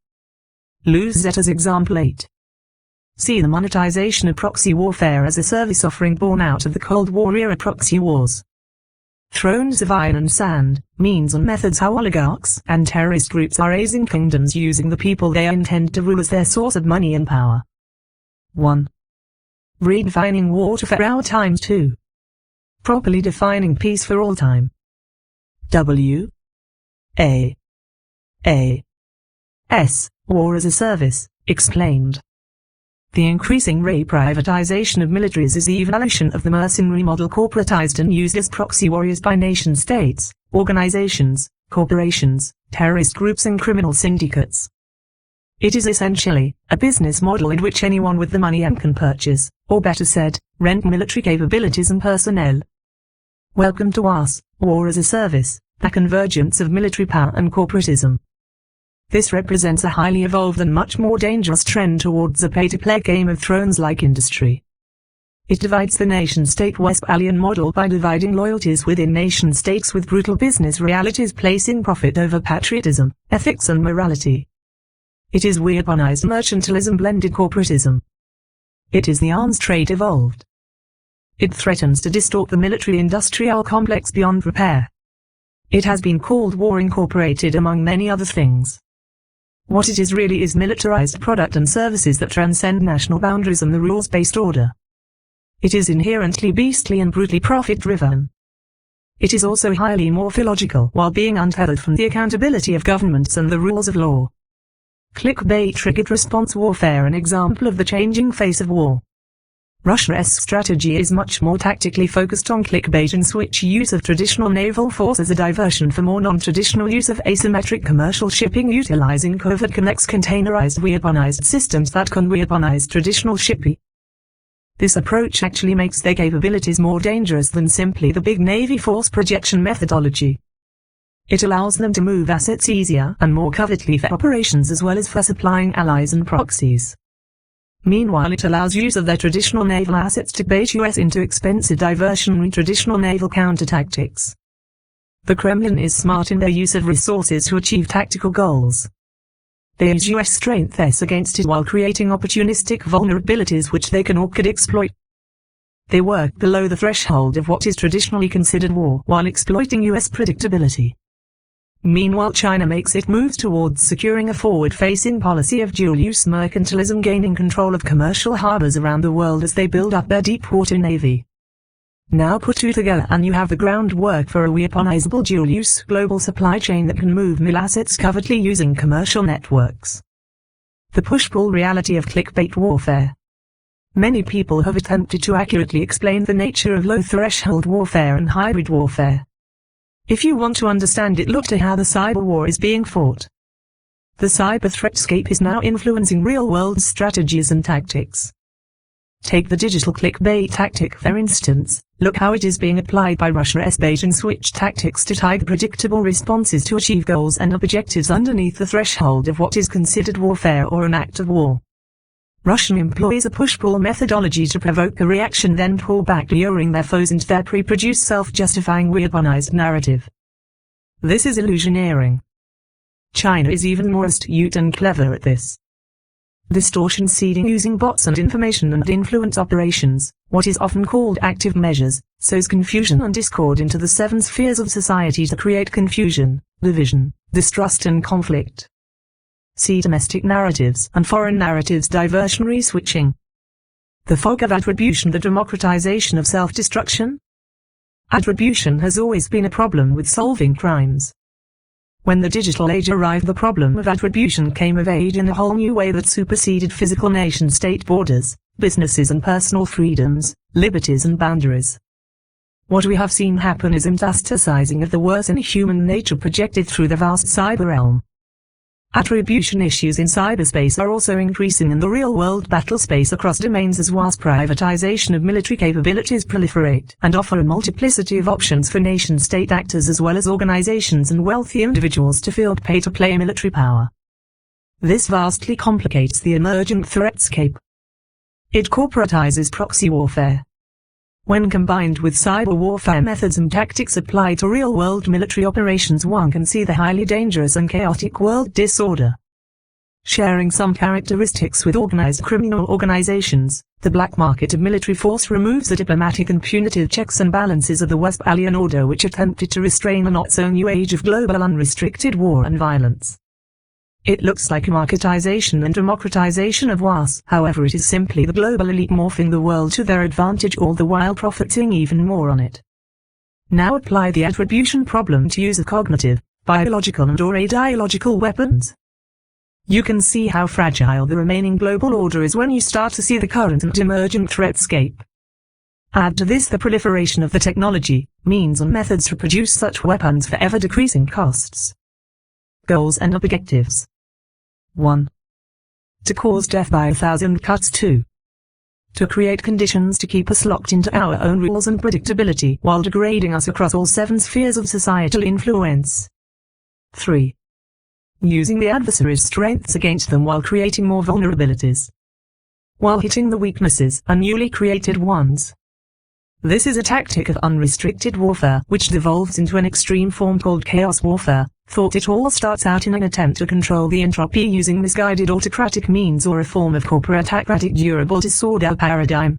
Lose Z as example 8. See the monetization of proxy warfare as a service offering born out of the Cold War era proxy wars. Thrones of Iron and Sand, means and methods how oligarchs and terrorist groups are raising kingdoms using the people they intend to rule as their source of money and power. 1. Redefining war for our times 2. Properly defining peace for all time. W. A. S. War as a service, explained. The increasing re-privatization of militaries is the evolution of the mercenary model corporatized and used as proxy warriors by nation-states, organizations, corporations, terrorist groups and criminal syndicates. It is essentially a business model in which anyone with the money can purchase, or better said, rent military capabilities and personnel. Welcome to WAS, War as a Service, a convergence of military power and corporatism. This represents a highly evolved and much more dangerous trend towards a pay-to-play Game of Thrones-like industry. It divides the nation-state Westphalian model by dividing loyalties within nation-states with brutal business realities placing profit over patriotism, ethics and morality. It is weaponized mercantilism blended corporatism. It is the arms trade evolved. It threatens to distort the military-industrial complex beyond repair. It has been called War Incorporated among many other things. What it is really is militarized product and services that transcend national boundaries and the rules-based order. It is inherently beastly and brutally profit-driven. It is also highly morphological while being untethered from the accountability of governments and the rules of law. Clickbait-triggered response warfare, an example of the changing face of war. Russia's strategy is much more tactically focused on clickbait and switch use of traditional naval force as a diversion for more non-traditional use of asymmetric commercial shipping utilizing covert connects containerized weaponized systems that can weaponize traditional shipping. This approach actually makes their capabilities more dangerous than simply the big Navy force projection methodology. It allows them to move assets easier and more covertly for operations as well as for supplying allies and proxies. Meanwhile, it allows use of their traditional naval assets to bait US into expensive diversionary traditional naval counter-tactics. The Kremlin is smart in their use of resources to achieve tactical goals. They use US strength against it while creating opportunistic vulnerabilities which they can or could exploit. They work below the threshold of what is traditionally considered war while exploiting US predictability. Meanwhile, China makes its moves towards securing a forward-facing policy of dual-use mercantilism, gaining control of commercial harbors around the world as they build up their deep-water navy. Now put two together and you have the groundwork for a weaponizable dual-use global supply chain that can move mill assets covertly using commercial networks. The push-pull reality of clickbait warfare. Many people have attempted to accurately explain the nature of low-threshold warfare and hybrid warfare. If you want to understand it, look to how the cyber war is being fought. The cyber threatscape is now influencing real-world strategies and tactics. Take the digital clickbait tactic for instance. Look how it is being applied by Russia's bait-and-switch tactics to tie predictable responses to achieve goals and objectives underneath the threshold of what is considered warfare or an act of war. Russia employs a push-pull methodology to provoke a reaction, then pull back, luring their foes into their pre-produced self-justifying weaponized narrative. This is illusioneering. China is even more astute and clever at this. Distortion seeding using bots and information and influence operations, what is often called active measures, sows confusion and discord into the 7 spheres of society to create confusion, division, distrust and conflict. See domestic narratives and foreign narratives diversionary switching. The fog of attribution, the democratization of self-destruction. Attribution has always been a problem with solving crimes. When the digital age arrived, the problem of attribution came of age in a whole new way that superseded physical nation-state borders, businesses and personal freedoms, liberties and boundaries. What we have seen happen is metastasizing of the worst in human nature projected through the vast cyber realm. Attribution issues in cyberspace are also increasing in the real-world battle space across domains as vast privatization of military capabilities proliferate and offer a multiplicity of options for nation-state actors as well as organizations and wealthy individuals to field pay-to-play military power. This vastly complicates the emergent threatscape. It corporatizes proxy warfare. When combined with cyber warfare methods and tactics applied to real-world military operations, one can see the highly dangerous and chaotic world disorder. Sharing some characteristics with organized criminal organizations, the black market of military force removes the diplomatic and punitive checks and balances of the Westphalian order, which attempted to restrain the not-so-new age of global unrestricted war and violence. It looks like a marketization and democratization of wars. However, it is simply the global elite morphing the world to their advantage, all the while profiting even more on it. Now apply the attribution problem to use of cognitive, biological and/or ideological weapons. You can see how fragile the remaining global order is when you start to see the current and emerging threatscape. Add to this the proliferation of the technology, means and methods to produce such weapons for ever-decreasing costs. Goals and objectives. 1. To cause death by 1,000 cuts. 2. To create conditions to keep us locked into our own rules and predictability while degrading us across all 7 spheres of societal influence. 3. Using the adversary's strengths against them while creating more vulnerabilities, while hitting the weaknesses and newly created ones. This is a tactic of unrestricted warfare which devolves into an extreme form called chaos warfare. Thought it all starts out in an attempt to control the entropy using misguided autocratic means or a form of corporatocratic durable disorder paradigm.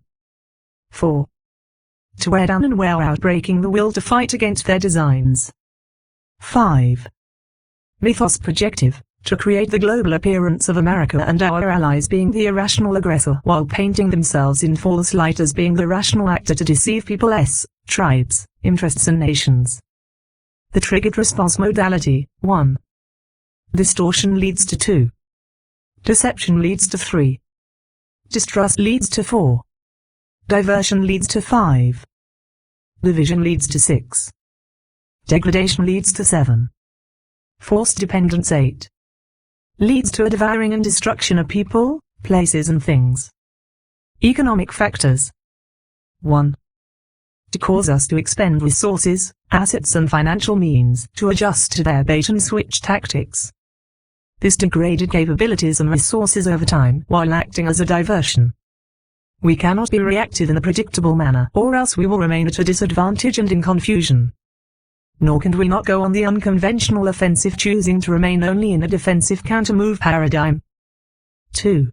4. To wear down and wear out, breaking the will to fight against their designs. 5. Mythos projective, to create the global appearance of America and our allies being the irrational aggressor while painting themselves in false light as being the rational actor to deceive peoples, tribes, interests and nations. The triggered response modality. 1. Distortion leads to 2. Deception leads to 3. Distrust leads to 4. Diversion leads to 5. Division leads to 6. Degradation leads to 7. Forced dependence 8. Leads to a devouring and destruction of people, places and things. Economic factors. 1. To cause us to expend resources, assets and financial means to adjust to their bait-and-switch tactics. This degraded capabilities and resources over time while acting as a diversion. We cannot be reactive in a predictable manner, or else we will remain at a disadvantage and in confusion. Nor can we not go on the unconventional offensive, choosing to remain only in a defensive counter-move paradigm. 2.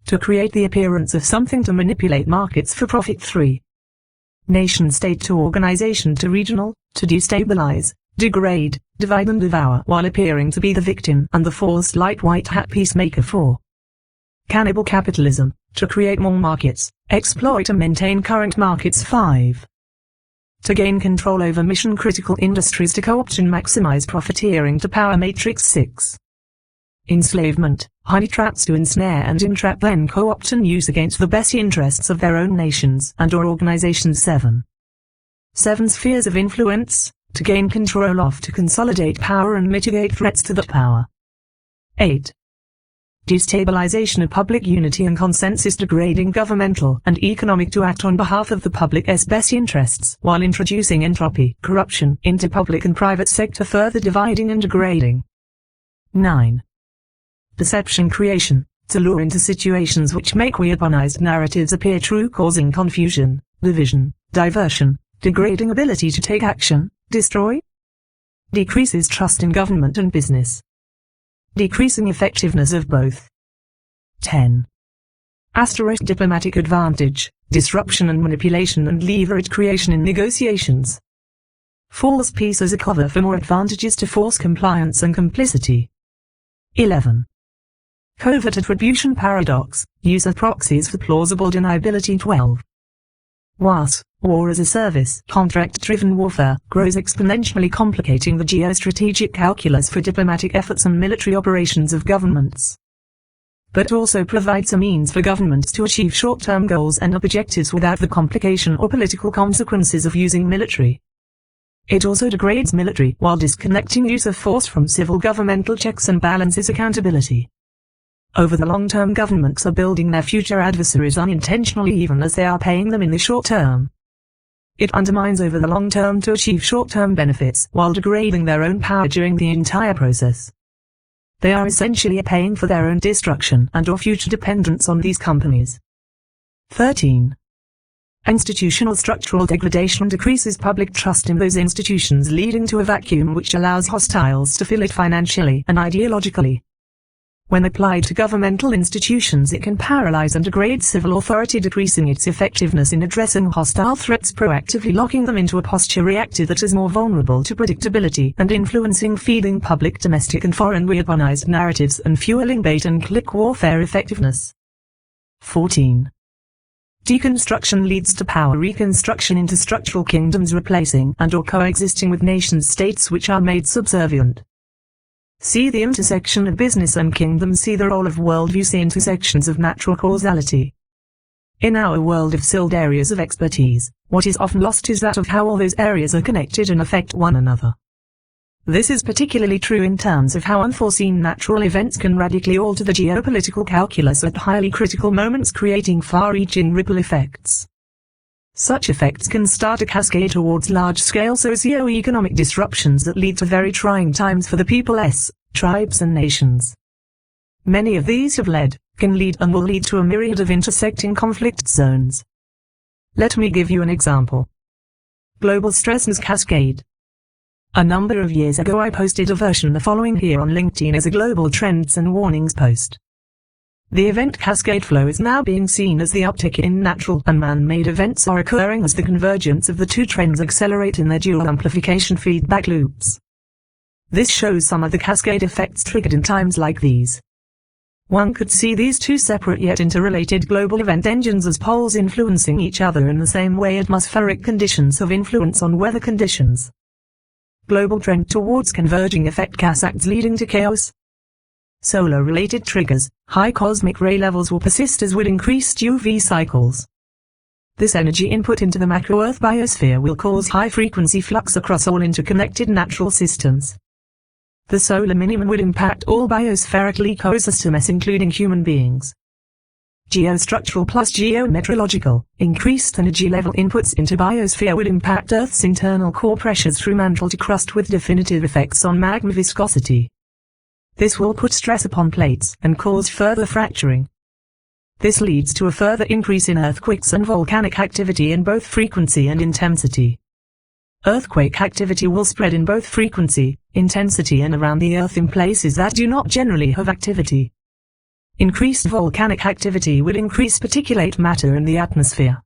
To create the appearance of something to manipulate markets for profit. 3. Nation-state to organization to regional, to destabilize, degrade, divide and devour while appearing to be the victim and the forced light white hat peacemaker. 4. Cannibal capitalism, to create more markets, exploit and maintain current markets. 5. To gain control over mission-critical industries to co-opt and maximize profiteering to power matrix. 6. Enslavement, honey traps to ensnare and entrap, then co-opt and use against the best interests of their own nations and or organizations. 7. 7 spheres of influence, to gain control of, to consolidate power and mitigate threats to that power. 8. Destabilization of public unity and consensus, degrading governmental and economic to act on behalf of the public's best interests while introducing entropy, corruption into public and private sector, further dividing and degrading. 9. Deception creation, to lure into situations which make weaponized narratives appear true, causing confusion, division, diversion, degrading ability to take action, destroy. Decreases trust in government and business. Decreasing effectiveness of both. 10. Diplomatic advantage, disruption and manipulation and leverage creation in negotiations. False peace as a cover for more advantages to force compliance and complicity. 11. Covert attribution paradox, use of proxies for plausible deniability. 12. WAS, war as a service, contract-driven warfare, grows exponentially, complicating the geostrategic calculus for diplomatic efforts and military operations of governments. But also provides a means for governments to achieve short-term goals and objectives without the complication or political consequences of using military. It also degrades military while disconnecting use of force from civil governmental checks and balances accountability. Over the long term, governments are building their future adversaries unintentionally, even as they are paying them in the short term. It undermines over the long term to achieve short term benefits while degrading their own power during the entire process. They are essentially paying for their own destruction and or future dependence on these companies. 13. Institutional structural degradation decreases public trust in those institutions, leading to a vacuum which allows hostiles to fill it financially and ideologically. When applied to governmental institutions, it can paralyze and degrade civil authority, decreasing its effectiveness in addressing hostile threats, proactively locking them into a posture reactive that is more vulnerable to predictability and influencing, feeding public domestic and foreign weaponized narratives and fueling bait-and-click warfare effectiveness. 14. Deconstruction leads to power reconstruction into structural kingdoms, replacing and/or coexisting with nation-states which are made subservient. See the intersection of business and kingdom. See the role of worldview. See intersections of natural causality. In our world of sealed areas of expertise, what is often lost is that of how all those areas are connected and affect one another. This is particularly true in terms of how unforeseen natural events can radically alter the geopolitical calculus at highly critical moments, creating far-reaching ripple effects. Such effects can start a cascade towards large-scale socio-economic disruptions that lead to very trying times for the peoples, tribes and nations. Many of these have led, can lead and will lead to a myriad of intersecting conflict zones. Let me give you an example. Global stressors cascade. A number of years ago I posted a version of the following here on LinkedIn as a global trends and warnings post. The event cascade flow is now being seen as the uptick in natural and man-made events are occurring as the convergence of the two trends accelerate in their dual amplification feedback loops. This shows some of the cascade effects triggered in times like these. One could see these two separate yet interrelated global event engines as poles influencing each other in the same way atmospheric conditions have influence on weather conditions. Global trend towards converging effect cascades leading to chaos. Solar-related triggers, high cosmic ray levels will persist as with increased UV cycles. This energy input into the macro-Earth biosphere will cause high-frequency flux across all interconnected natural systems. The solar minimum would impact all biospherical ecosystems including human beings. Geostructural plus geometeorological, increased energy level inputs into biosphere would impact Earth's internal core pressures through mantle to crust with definitive effects on magma viscosity. This will put stress upon plates and cause further fracturing. This leads to a further increase in earthquakes and volcanic activity in both frequency and intensity. Earthquake activity will spread in both frequency, intensity and around the Earth in places that do not generally have activity. Increased volcanic activity will increase particulate matter in the atmosphere.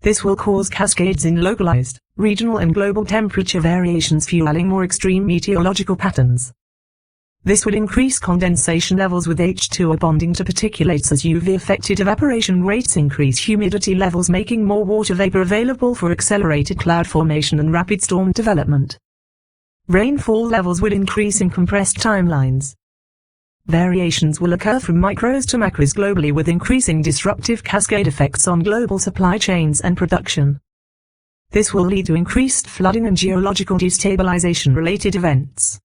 This will cause cascades in localized, regional and global temperature variations, fueling more extreme meteorological patterns. This would increase condensation levels with H2O bonding to particulates as UV-affected evaporation rates increase humidity levels, making more water vapor available for accelerated cloud formation and rapid storm development. Rainfall levels would increase in compressed timelines. Variations will occur from micros to macros globally with increasing disruptive cascade effects on global supply chains and production. This will lead to increased flooding and geological destabilization-related events.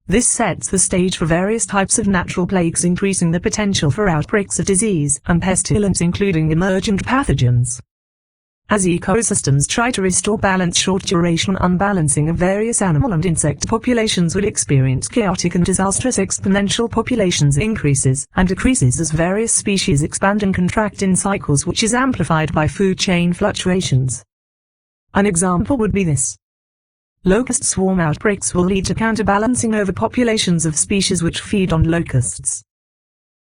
This sets the stage for various types of natural plagues, increasing the potential for outbreaks of disease and pestilence including emergent pathogens. As ecosystems try to restore balance, short-duration unbalancing of various animal and insect populations will experience chaotic and disastrous exponential populations increases and decreases as various species expand and contract in cycles, which is amplified by food chain fluctuations. An example would be this. Locust swarm outbreaks will lead to counterbalancing overpopulations of species which feed on locusts.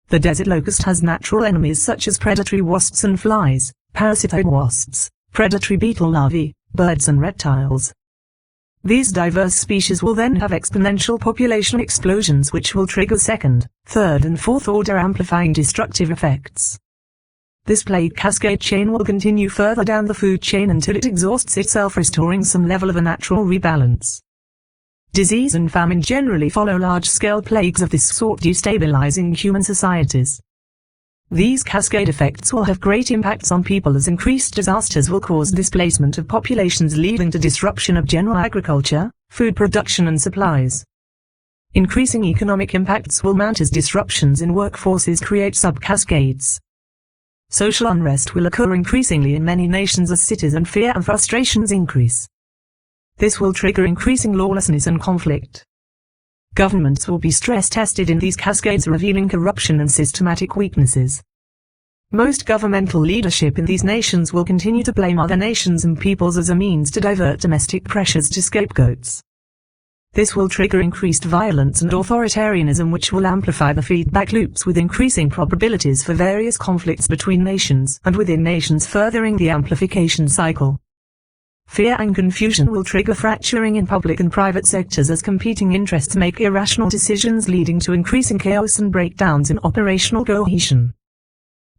The desert locust has natural enemies such as predatory wasps and flies, parasitoid wasps, predatory beetle larvae, birds and reptiles. These diverse species will then have exponential population explosions which will trigger second, third and fourth order amplifying destructive effects. This plague cascade chain will continue further down the food chain until it exhausts itself, restoring some level of a natural rebalance. Disease and famine generally follow large-scale plagues of this sort, destabilizing human societies. These cascade effects will have great impacts on people as increased disasters will cause displacement of populations, leading to disruption of general agriculture, food production and supplies. Increasing economic impacts will mount as disruptions in workforces create sub-cascades. Social unrest will occur increasingly in many nations as cities and fear and frustrations increase. This will trigger increasing lawlessness and conflict. Governments will be stress-tested in these cascades, revealing corruption and systematic weaknesses. Most governmental leadership in these nations will continue to blame other nations and peoples as a means to divert domestic pressures to scapegoats. This will trigger increased violence and authoritarianism, which will amplify the feedback loops with increasing probabilities for various conflicts between nations and within nations, furthering the amplification cycle. Fear and confusion will trigger fracturing in public and private sectors as competing interests make irrational decisions, leading to increasing chaos and breakdowns in operational cohesion.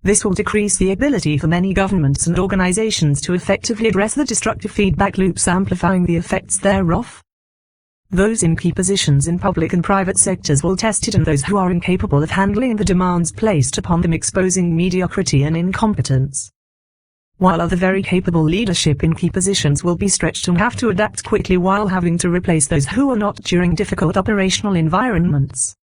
This will decrease the ability for many governments and organizations to effectively address the destructive feedback loops, amplifying the effects thereof. Those in key positions in public and private sectors will test it, and those who are incapable of handling the demands placed upon them, exposing mediocrity and incompetence. While other very capable leadership in key positions will be stretched and have to adapt quickly while having to replace those who are not during difficult operational environments.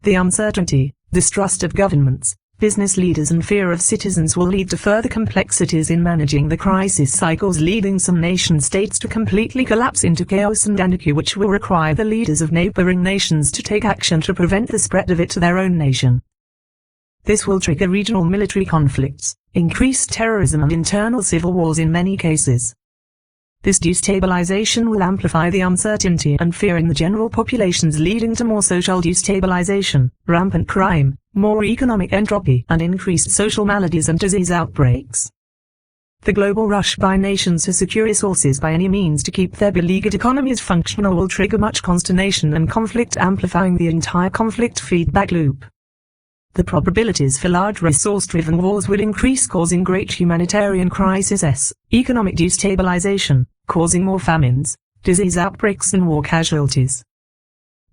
The uncertainty, distrust of governments, business leaders and fear of citizens will lead to further complexities in managing the crisis cycles, leading some nation-states to completely collapse into chaos and anarchy, which will require the leaders of neighboring nations to take action to prevent the spread of it to their own nation. This will trigger regional military conflicts, increased terrorism and internal civil wars in many cases. This destabilization will amplify the uncertainty and fear in the general populations, leading to more social destabilization, rampant crime, more economic entropy, and increased social maladies and disease outbreaks. The global rush by nations to secure resources by any means to keep their beleaguered economies functional will trigger much consternation and conflict, amplifying the entire conflict feedback loop. The probabilities for large resource-driven wars will increase, causing great humanitarian crises, economic destabilization, causing more famines, disease outbreaks and war casualties.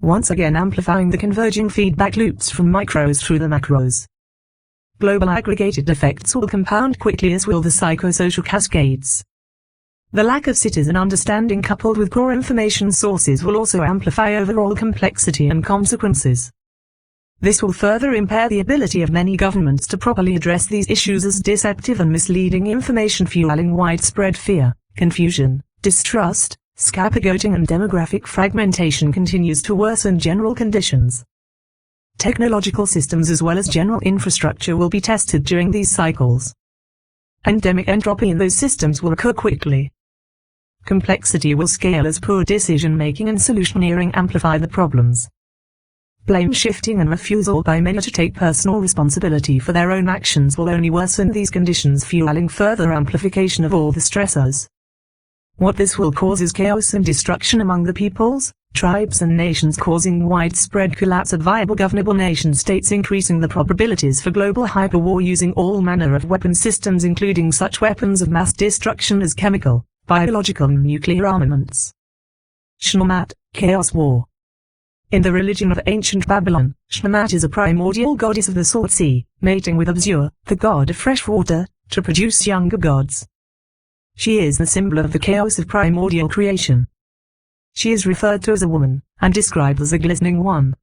Once again amplifying the converging feedback loops from micros through the macros. Global aggregated effects will compound quickly, as will the psychosocial cascades. The lack of citizen understanding coupled with poor information sources will also amplify overall complexity and consequences. This will further impair the ability of many governments to properly address these issues, as deceptive and misleading information fueling widespread fear, confusion, distrust, scapegoating and demographic fragmentation continues to worsen general conditions. Technological systems as well as general infrastructure will be tested during these cycles. Endemic entropy in those systems will occur quickly. Complexity will scale as poor decision-making and solutioneering amplify the problems. Blame shifting and refusal by many to take personal responsibility for their own actions will only worsen these conditions, fueling further amplification of all the stressors. What this will cause is chaos and destruction among the peoples, tribes and nations, causing widespread collapse of viable governable nation-states, increasing the probabilities for global hyperwar using all manner of weapon systems, including such weapons of mass destruction as chemical, biological and nuclear armaments. Shnamat, Chaos War. In the religion of ancient Babylon, Shnamat is a primordial goddess of the salt sea, mating with Abzur, the god of fresh water, to produce younger gods. She is the symbol of the chaos of primordial creation. She is referred to as a woman, and described as a glistening one.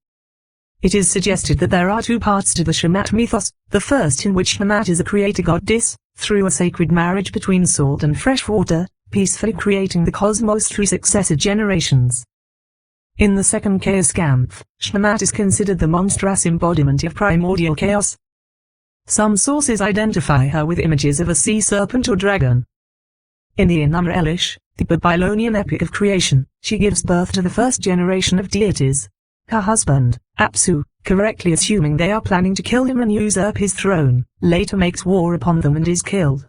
It is suggested that there are two parts to the Shnamat mythos, the first in which Shnamat is a creator goddess, through a sacred marriage between salt and fresh water, peacefully creating the cosmos through successive generations. In the second chaos Gamph, Shnamat is considered the monstrous embodiment of primordial chaos. Some sources identify her with images of a sea serpent or dragon. In the Enuma Elish, the Babylonian epic of creation, she gives birth to the first generation of deities. Her husband, Apsu, correctly assuming they are planning to kill him and usurp his throne, later makes war upon them and is killed.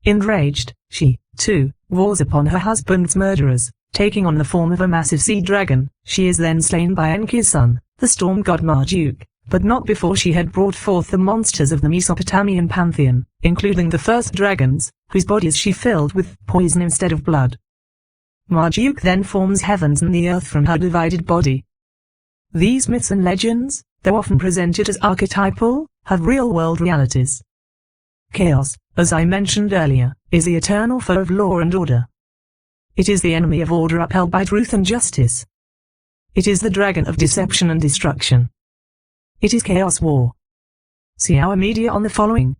Enraged, she, too, wars upon her husband's murderers, taking on the form of a massive sea dragon. She is then slain by Enki's son, the storm god Marduk, but not before she had brought forth the monsters of the Mesopotamian pantheon, including the first dragons, whose bodies she filled with poison instead of blood. Marduk then forms heavens and the earth from her divided body. These myths and legends, though often presented as archetypal, have real-world realities. Chaos, as I mentioned earlier, is the eternal foe of law and order. It is the enemy of order upheld by truth and justice. It is the dragon of deception and destruction. It is Chaos War. See our media on the following.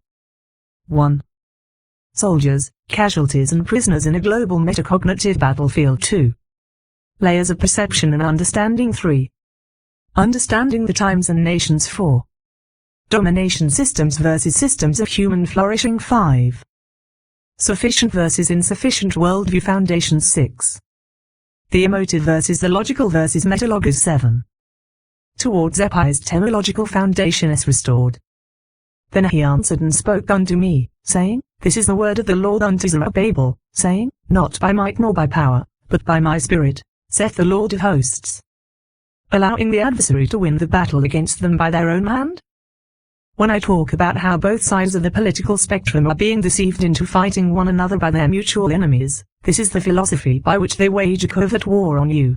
1. Soldiers, casualties and prisoners in a global metacognitive battlefield. 2. Layers of perception and understanding. 3. Understanding the times and nations. 4. Domination systems versus systems of human flourishing 5. Sufficient versus insufficient worldview foundations 6. The emotive versus the logical versus metalogus 7. Towards Epi's temological foundation is restored. Then he answered and spoke unto me, saying, This is the word of the Lord unto Zerubbabel, saying, Not by might nor by power, but by my spirit, saith the Lord of hosts. Allowing the adversary to win the battle against them by their own hand? When I talk about how both sides of the political spectrum are being deceived into fighting one another by their mutual enemies, this is the philosophy by which they wage a covert war on you.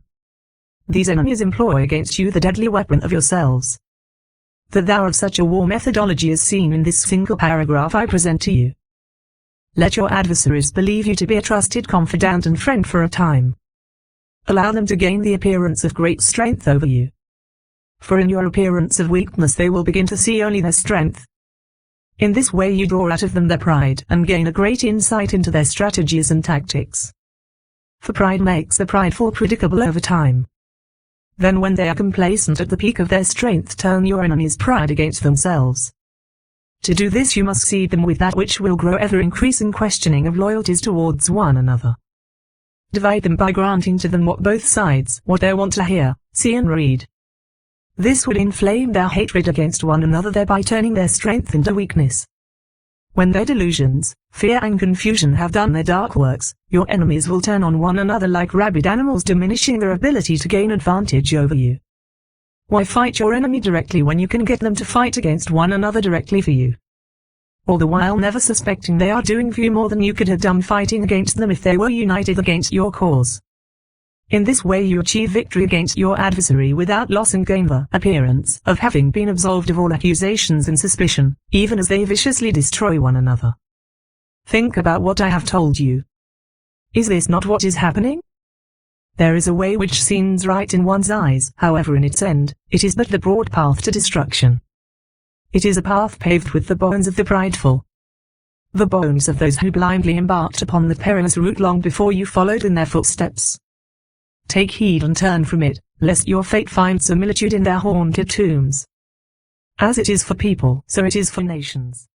These enemies employ against you the deadly weapon of yourselves. The thou of such a war methodology is seen in this single paragraph I present to you. Let your adversaries believe you to be a trusted confidant and friend for a time. Allow them to gain the appearance of great strength over you. For in your appearance of weakness they will begin to see only their strength. In this way you draw out of them their pride and gain a great insight into their strategies and tactics. For pride makes the prideful predicable over time. Then when they are complacent at the peak of their strength, turn your enemies' pride against themselves. To do this you must seed them with that which will grow ever-increasing questioning of loyalties towards one another. Divide them by granting to them what both sides what they want to hear, see and read. This would inflame their hatred against one another, thereby turning their strength into weakness. When their delusions, fear and confusion have done their dark works, your enemies will turn on one another like rabid animals, diminishing their ability to gain advantage over you. Why fight your enemy directly when you can get them to fight against one another directly for you? All the while never suspecting they are doing for you more than you could have done fighting against them if they were united against your cause. In this way you achieve victory against your adversary without loss and gain the appearance of having been absolved of all accusations and suspicion, even as they viciously destroy one another. Think about what I have told you. Is this not what is happening? There is a way which seems right in one's eyes, however in its end, it is but the broad path to destruction. It is a path paved with the bones of the prideful. The bones of those who blindly embarked upon the perilous route long before you followed in their footsteps. Take heed and turn from it, lest your fate find similitude in their haunted tombs. As it is for people, so it is for nations.